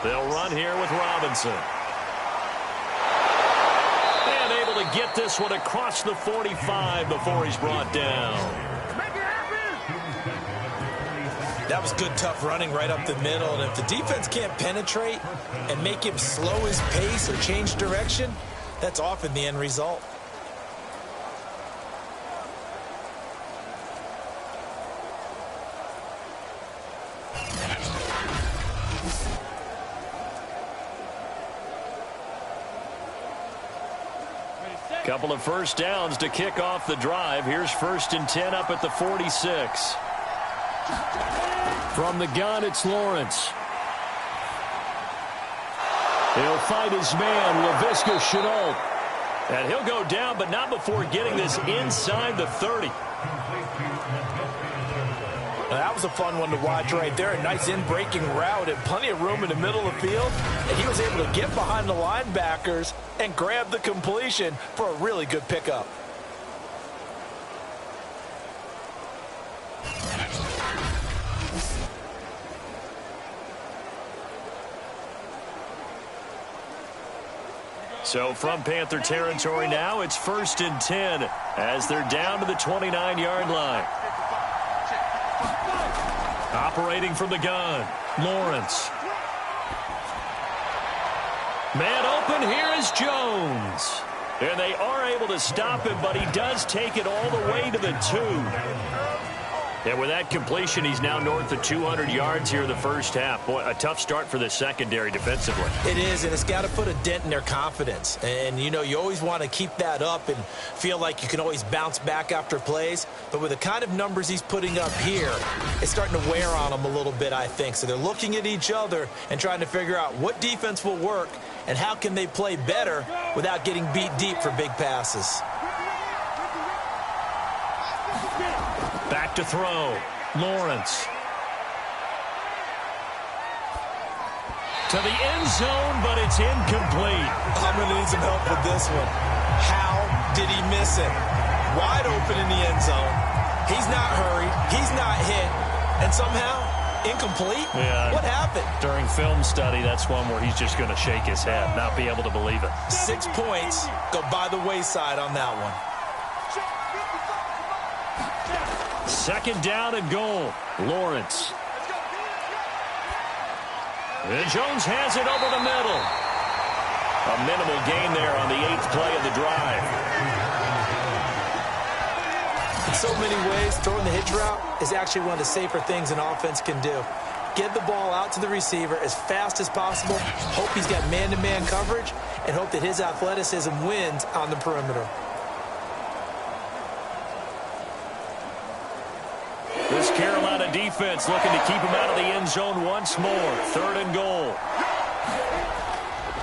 They'll run here with Robinson. And able to get this one across the 45 before he's brought down. That was good, tough running right up the middle. And if the defense can't penetrate and make him slow his pace or change direction, that's often the end result. Couple of first downs to kick off the drive. Here's 1st and 10 up at the 46. From the gun, it's Lawrence. He'll fight his man, Laviska Shenault. And he'll go down, but not before getting this inside the 30. That was a fun one to watch right there. A nice in-breaking route and plenty of room in the middle of the field. And he was able to get behind the linebackers and grab the completion for a really good pickup. So from Panther territory now, it's 1st and 10 as they're down to the 29-yard line. Operating from the gun, Lawrence. Man open, here is Jones. And they are able to stop him, but he does take it all the way to the 2. And with that completion, he's now north of 200 yards here in the first half. Boy, a tough start for the secondary defensively. It is, and it's got to put a dent in their confidence. And, you know, you always want to keep that up and feel like you can always bounce back after plays. But with the kind of numbers he's putting up here, it's starting to wear on them a little bit, I think. So they're looking at each other and trying to figure out what defense will work and how can they play better without getting beat deep for big passes. Back to throw. Lawrence. To the end zone, but it's incomplete. I'm going to need some help with this one. How did he miss it? Wide open in the end zone. He's not hurried. He's not hit. And somehow, incomplete? Yeah. What happened? During film study, that's one where he's just going to shake his head, not be able to believe it. 6 points go by the wayside on that one. 2nd down and goal. Lawrence. And Jones has it over the middle. A minimal gain there on the 8th play of the drive. In so many ways, throwing the hitch route is actually one of the safer things an offense can do. Get the ball out to the receiver as fast as possible, hope he's got man-to-man coverage, and hope that his athleticism wins on the perimeter. This Carolina defense looking to keep him out of the end zone once more. 3rd and goal.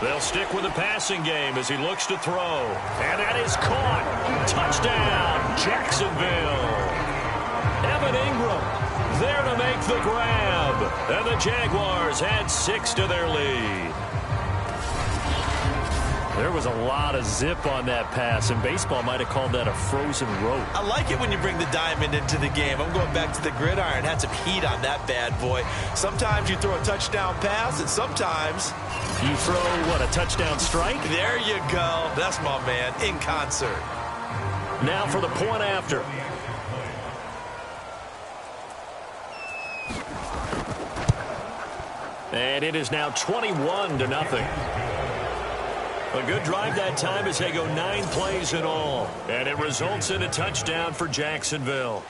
They'll stick with the passing game as he looks to throw. And that is caught. Touchdown, Jacksonville. Evan Ingram there to make the grab. And the Jaguars add 6 to their lead. There was a lot of zip on that pass, and baseball might have called that a frozen rope. I like it when you bring the diamond into the game. I'm going back to the gridiron. Had some heat on that bad boy. Sometimes you throw a touchdown pass, and sometimes you throw, what, a touchdown strike? There you go. That's my man, in concert. Now for the point after. And it is now 21-0. A good drive that time as they go 9 plays in all. And it results in a touchdown for Jacksonville.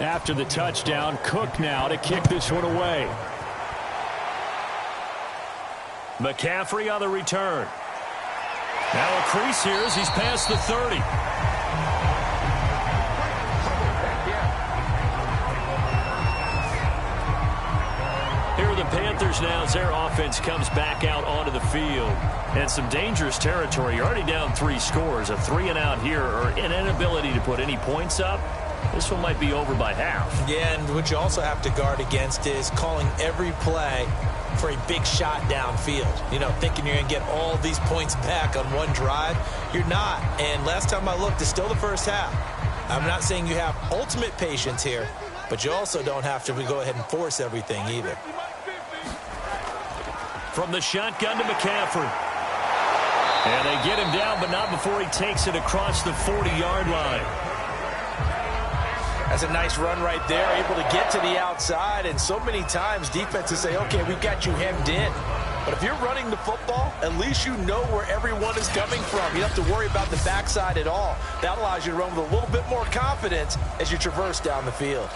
After the touchdown, Cook now to kick this one away. McCaffrey on the return. Now a crease here as he's past the 30. Here are the Panthers now as their offense comes back out onto the field. And some dangerous territory. You're already down 3 scores. A 3-and-out here or an inability to put any points up. This one might be over by half. Yeah, and what you also have to guard against is calling every play for a big shot downfield. You know, thinking you're going to get all these points back on one drive. You're not. And last time I looked, it's still the first half. I'm not saying you have ultimate patience here, but you also don't have to go ahead and force everything either. From the shotgun to McCaffrey. And they get him down, but not before he takes it across the 40-yard line. That's a nice run right there, able to get to the outside, and so many times defenses say, okay, we've got you hemmed in. But if you're running the football, at least you know where everyone is coming from. You don't have to worry about the backside at all. That allows you to run with a little bit more confidence as you traverse down the field.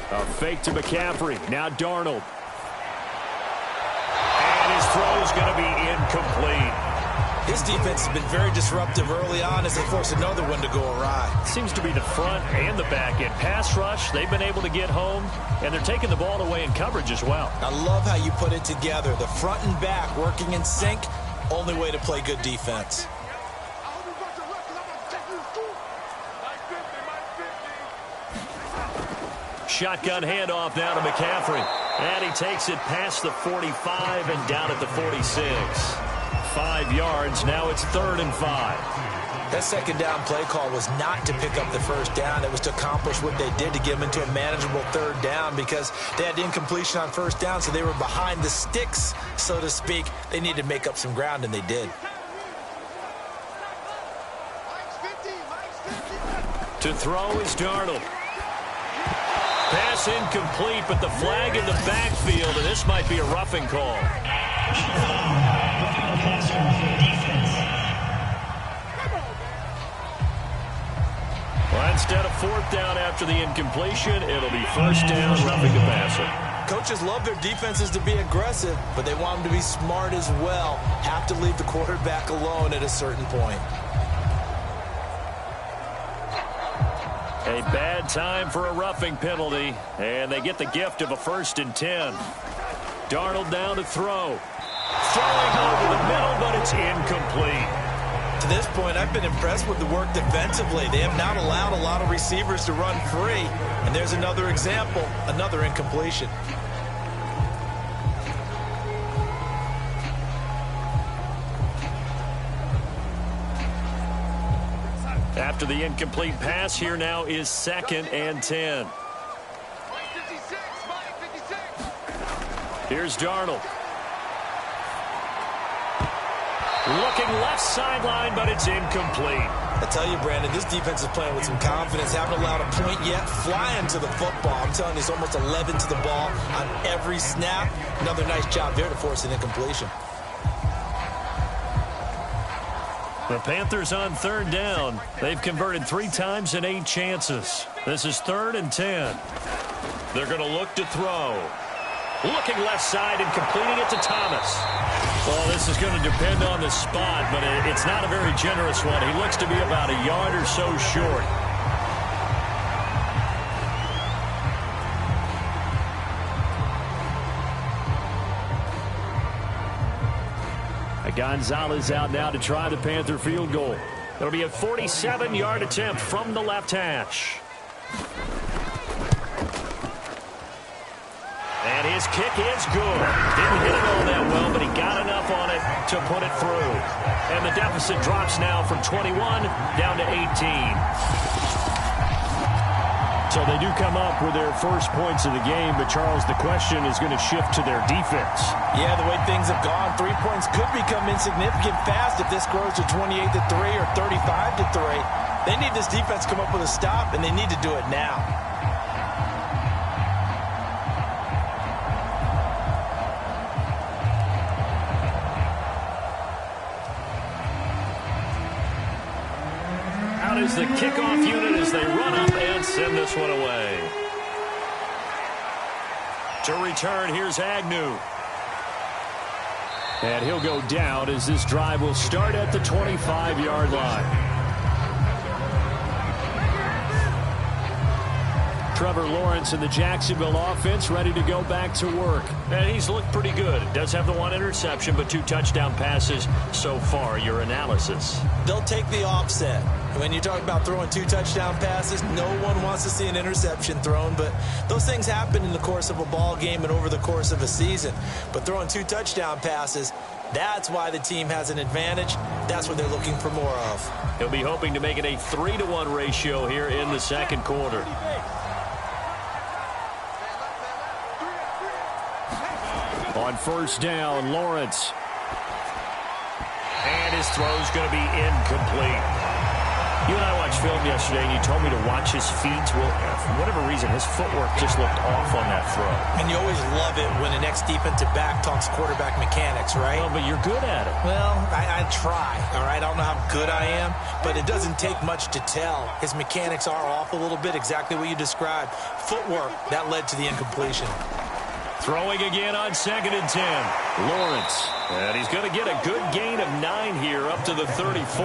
A fake to McCaffrey. Now Darnold. And his throw is going to be incomplete. His defense has been very disruptive early on as they force another one to go awry. Seems to be the front and the back end. Pass rush, they've been able to get home, and they're taking the ball away in coverage as well. I love how you put it together. The front and back working in sync, only way to play good defense. Shotgun handoff now to McCaffrey. And he takes it past the 45 and down at the 46. 5 yards. Now it's 3rd and 5. That second down play call was not to pick up the first down. It was to accomplish what they did to get them into a manageable 3rd down because they had incompletion on first down, so they were behind the sticks, so to speak. They needed to make up some ground, and they did. To throw is Darnold. Pass incomplete, but the flag in the backfield, and this might be a roughing call. Well, instead of 4th down after the incompletion, it'll be 1st down, roughing the passer. Coaches love their defenses to be aggressive, but they want them to be smart as well. Have to leave the quarterback alone at a certain point. A bad time for a roughing penalty, and they get the gift of a 1st and 10. Darnold down to throw. Throwing over the middle, but it's incomplete. To this point, I've been impressed with the work defensively. They have not allowed a lot of receivers to run free, and there's another example, another incompletion. After the incomplete pass, here now is 2nd and 10. Here's Darnold. Looking left sideline, but it's incomplete. I tell you, Brandon, this defense is playing with some confidence. Haven't allowed a point yet. Flying to the football. I'm telling you, it's almost 11 to the ball on every snap. Another nice job there to force an incompletion. The Panthers on 3rd down. They've converted 3 times in 8 chances. This is 3rd and 10. They're going to look to throw. Looking left side and completing it to Thomas. Well, this is going to depend on the spot, but it's not a very generous one. He looks to be about a yard or so short. Gonzalez out now to try the Panther field goal. It'll be a 47-yard attempt from the left hash. And his kick is good. Didn't hit it all that well, but he got enough on it to put it through. And the deficit drops now from 21 down to 18. So they do come up with their first points of the game, but Charles, the question is going to shift to their defense. Yeah, the way things have gone, 3 points could become insignificant fast if this grows to 28-3 or 35-3. They need this defense to come up with a stop, and they need to do it now. Out is the kickoff unit as they run up and send this one away. To return, here's Agnew. And he'll go down as this drive will start at the 25-yard line. Trevor Lawrence and the Jacksonville offense ready to go back to work. And he's looked pretty good. Does have the 1 interception, but 2 touchdown passes so far. Your analysis? They'll take the offset. When you talk about throwing 2 touchdown passes, no one wants to see an interception thrown, but those things happen in the course of a ball game and over the course of a season. But throwing 2 touchdown passes, That's why the team has an advantage. That's what they're looking for more of. He'll be hoping to make it a 3-to-1 ratio here in the second quarter. On first down, Lawrence. And his throw's going to be incomplete. You and I watched film yesterday, and you told me to watch his feet. Well, for whatever reason, his footwork just looked off on that throw. And you always love it when an ex-defensive back talks quarterback mechanics, right? Well, but you're good at it. Well, I try, all right? I don't know how good I am, but it doesn't take much to tell. His mechanics are off a little bit, exactly what you described. Footwork, that led to the incompletion. Throwing again on 2nd and 10. Lawrence. And he's going to get a good gain of 9 here up to the 34.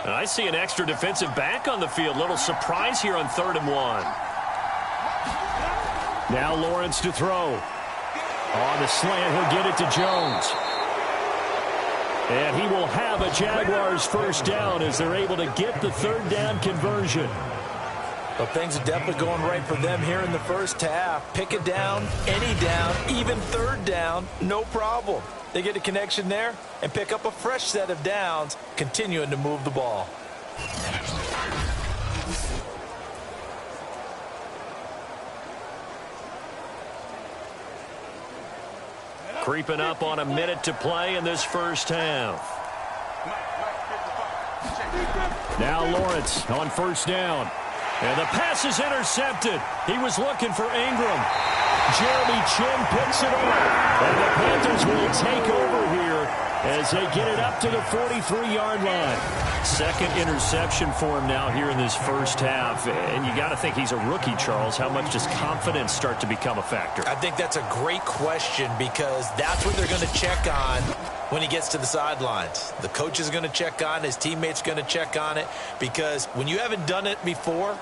And I see an extra defensive back on the field. Little surprise here on 3rd and 1. Now Lawrence to throw. On the slant, he'll get it to Jones. And he will have a Jaguars first down as they're able to get the 3rd down conversion. Well, things are definitely going right for them here in the first half. Pick a down, any down, even 3rd down, no problem. They get a connection there and pick up a fresh set of downs, continuing to move the ball. Creeping up on a minute to play in this first half. Now Lawrence on first down. And the pass is intercepted. He was looking for Ingram. Jeremy Chin picks it up. And the Panthers will take over here as they get it up to the 43-yard line. 2nd interception for him now here in this first half. And you got to think he's a rookie, Charles. How much does confidence start to become a factor? I think that's a great question because that's what they're going to check on when he gets to the sidelines. The coach is going to check on it. His teammates going to check on it because when you haven't done it before,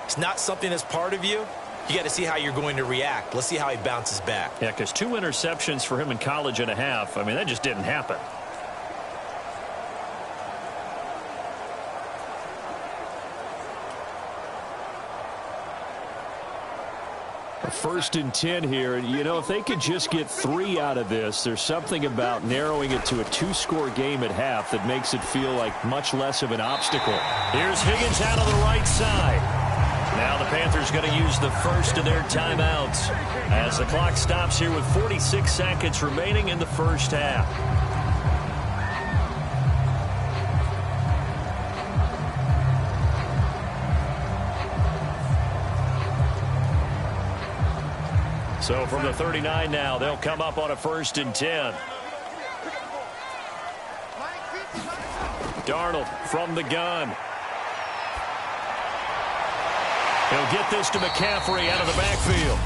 it's not something that's part of you. You got to see how you're going to react. Let's see how he bounces back. Yeah, because 2 interceptions for him in college and a half. I mean, that just didn't happen. A 1st and 10 here. You know, if they could just get 3 out of this, there's something about narrowing it to a 2-score game at half that makes it feel like much less of an obstacle. Here's Higgins out on the right side. Now the Panthers going to use the first of their timeouts as the clock stops here with 46 seconds remaining in the first half. So from the 39 now, they'll come up on a 1st and 10. Darnold from the gun. He'll get this to McCaffrey out of the backfield.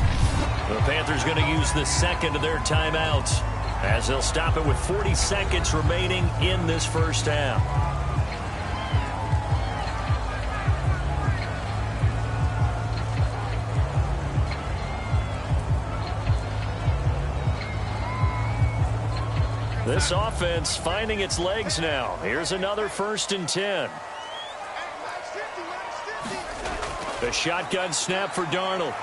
The Panthers going to use the 2nd of their timeouts as they'll stop it with 40 seconds remaining in this first half. This offense finding its legs now. Here's another 1st and 10. The shotgun snap for Darnold.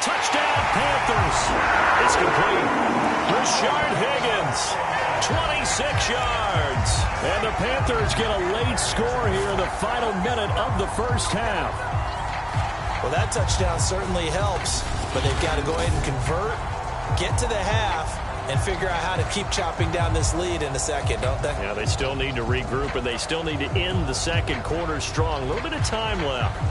Touchdown, Panthers. It's complete. Rashard Higgins, 26 yards. And the Panthers get a late score here in the final minute of the first half. Well, that touchdown certainly helps, but they've got to go ahead and convert, get to the half, and figure out how to keep chopping down this lead in the second, don't they? Yeah, they still need to regroup, and they still need to end the second quarter strong. A little bit of time left.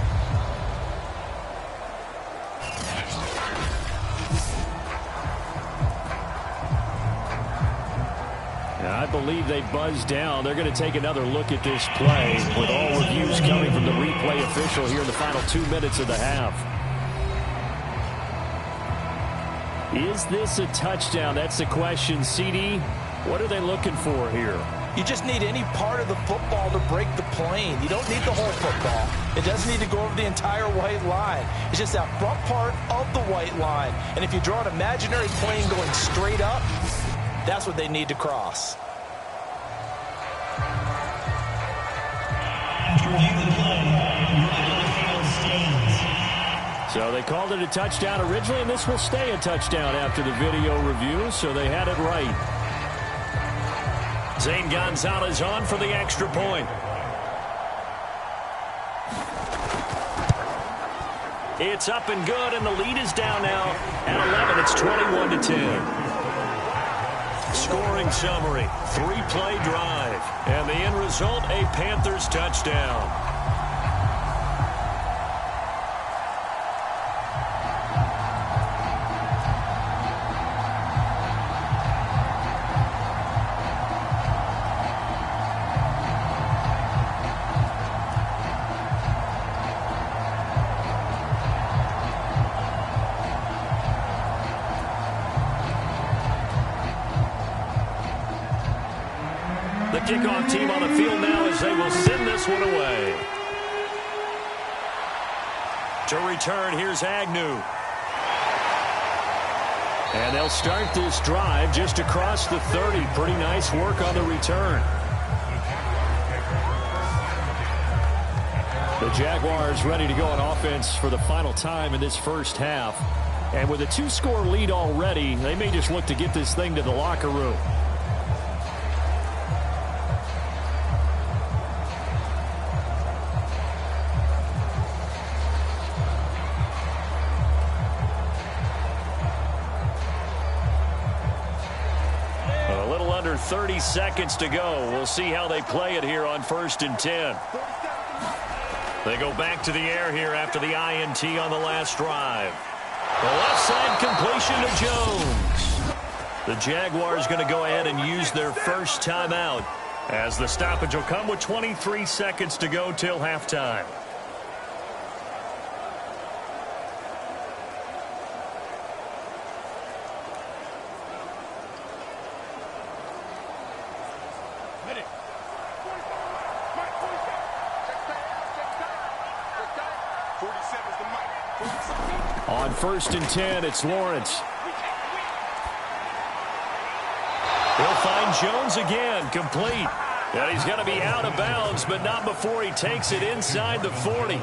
And I believe they buzzed down. They're going to take another look at this play with all reviews coming from the replay official here in the final 2 minutes of the half. Is this a touchdown? That's the question. CD, what are they looking for here? You just need any part of the football to break the plane. You don't need the whole football. It doesn't need to go over the entire white line. It's just that front part of the white line. And if you draw an imaginary plane going straight up, That's what they need to cross. So they called it a touchdown originally, and this will stay a touchdown after the video review, so they had it right. Zane Gonzalez on for the extra point. It's up and good, and the lead is down now at 11. It's 21-10. Scoring summary, 3-play drive, and the end result, a Panthers touchdown. The kickoff team on the field now as they will send this one away. To return, here's Agnew. And they'll start this drive just across the 30. Pretty nice work on the return. The Jaguars ready to go on offense for the final time in this first half. And with a 2-score lead already, they may just look to get this thing to the locker room. A little under 30 seconds to go. We'll see how they play it here on 1st and 10. They go back to the air here after the INT on the last drive. The left side completion to Jones. The Jaguars going to go ahead and use their first timeout as the stoppage will come with 23 seconds to go till halftime. On 1st and 10, it's Lawrence. He'll find Jones again, complete. And he's going to be out of bounds, but not before he takes it inside the 40.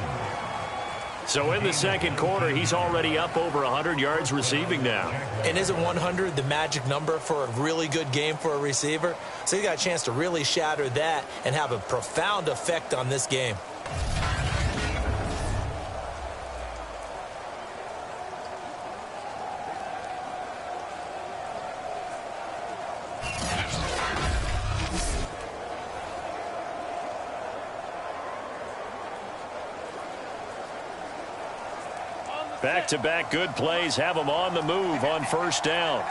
So in the second quarter, he's already up over 100 yards receiving now. And isn't 100 the magic number for a really good game for a receiver? So he got a chance to really shatter that and have a profound effect on this game. Back-to-back good plays have them on the move on 1st down.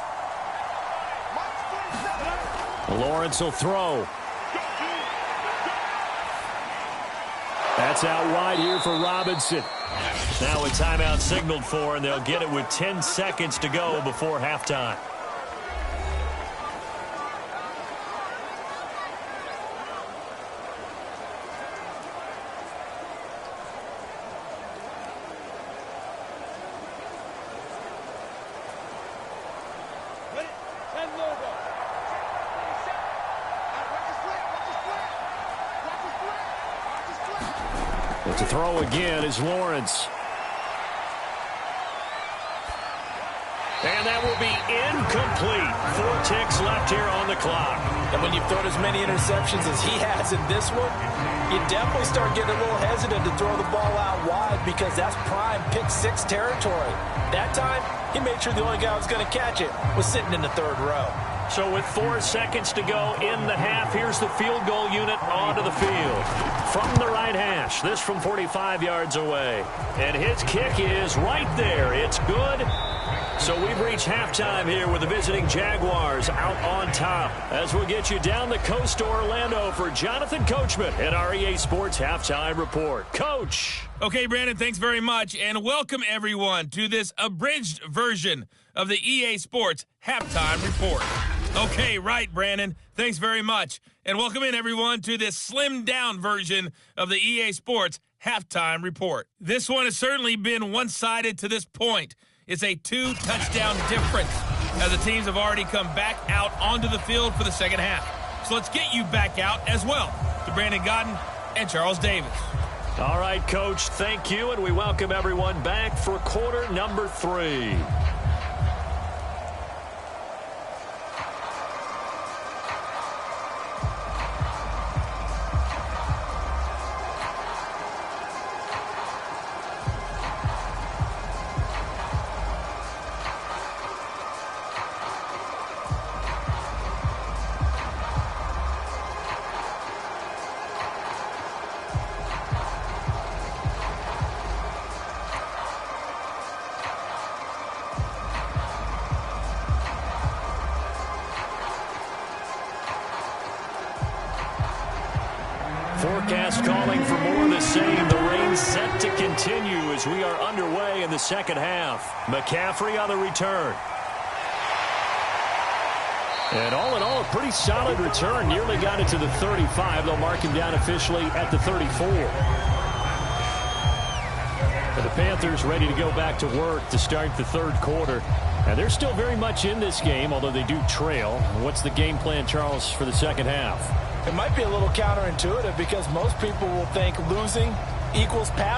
Lawrence will throw. That's out wide here for Robinson. Now a timeout signaled for, and they'll get it with 10 seconds to go before halftime. To throw again is Lawrence. And that will be incomplete. 4 ticks left here on the clock. And when you've thrown as many interceptions as he has in this one, you definitely start getting a little hesitant to throw the ball out wide because that's prime pick-6 territory. That time, he made sure the only guy who was going to catch it was sitting in the 3rd row. So with 4 seconds to go in the half, here's the field goal unit onto the field. From the right hash, this from 45 yards away. And his kick is right there. It's good. So we've reached halftime here with the visiting Jaguars out on top. As we'll get you down the coast to Orlando for Jonathan Coachman at our EA Sports Halftime Report. Coach. Okay, Brandon, thanks very much. And welcome, everyone, to this abridged version of the EA Sports Halftime Report. Okay, right, Brandon. Thanks very much. And welcome in, everyone, to this slimmed-down version of the EA Sports Halftime Report. This one has certainly been one-sided to this point. It's a 2-touchdown difference as the teams have already come back out onto the field for the second half. So let's get you back out as well to Brandon Godden and Charles Davis. All right, Coach, thank you, and we welcome everyone back for quarter number 3. Forecast calling for more of the same. The rain set to continue as we are underway in the second half. McCaffrey on the return. And all in all, a pretty solid return. Nearly got it to the 35. They'll mark him down officially at the 34. And the Panthers ready to go back to work to start the third quarter. And they're still very much in this game, although they do trail. What's the game plan, Charles, for the second half? It might be a little counterintuitive because most people will think losing equals passing.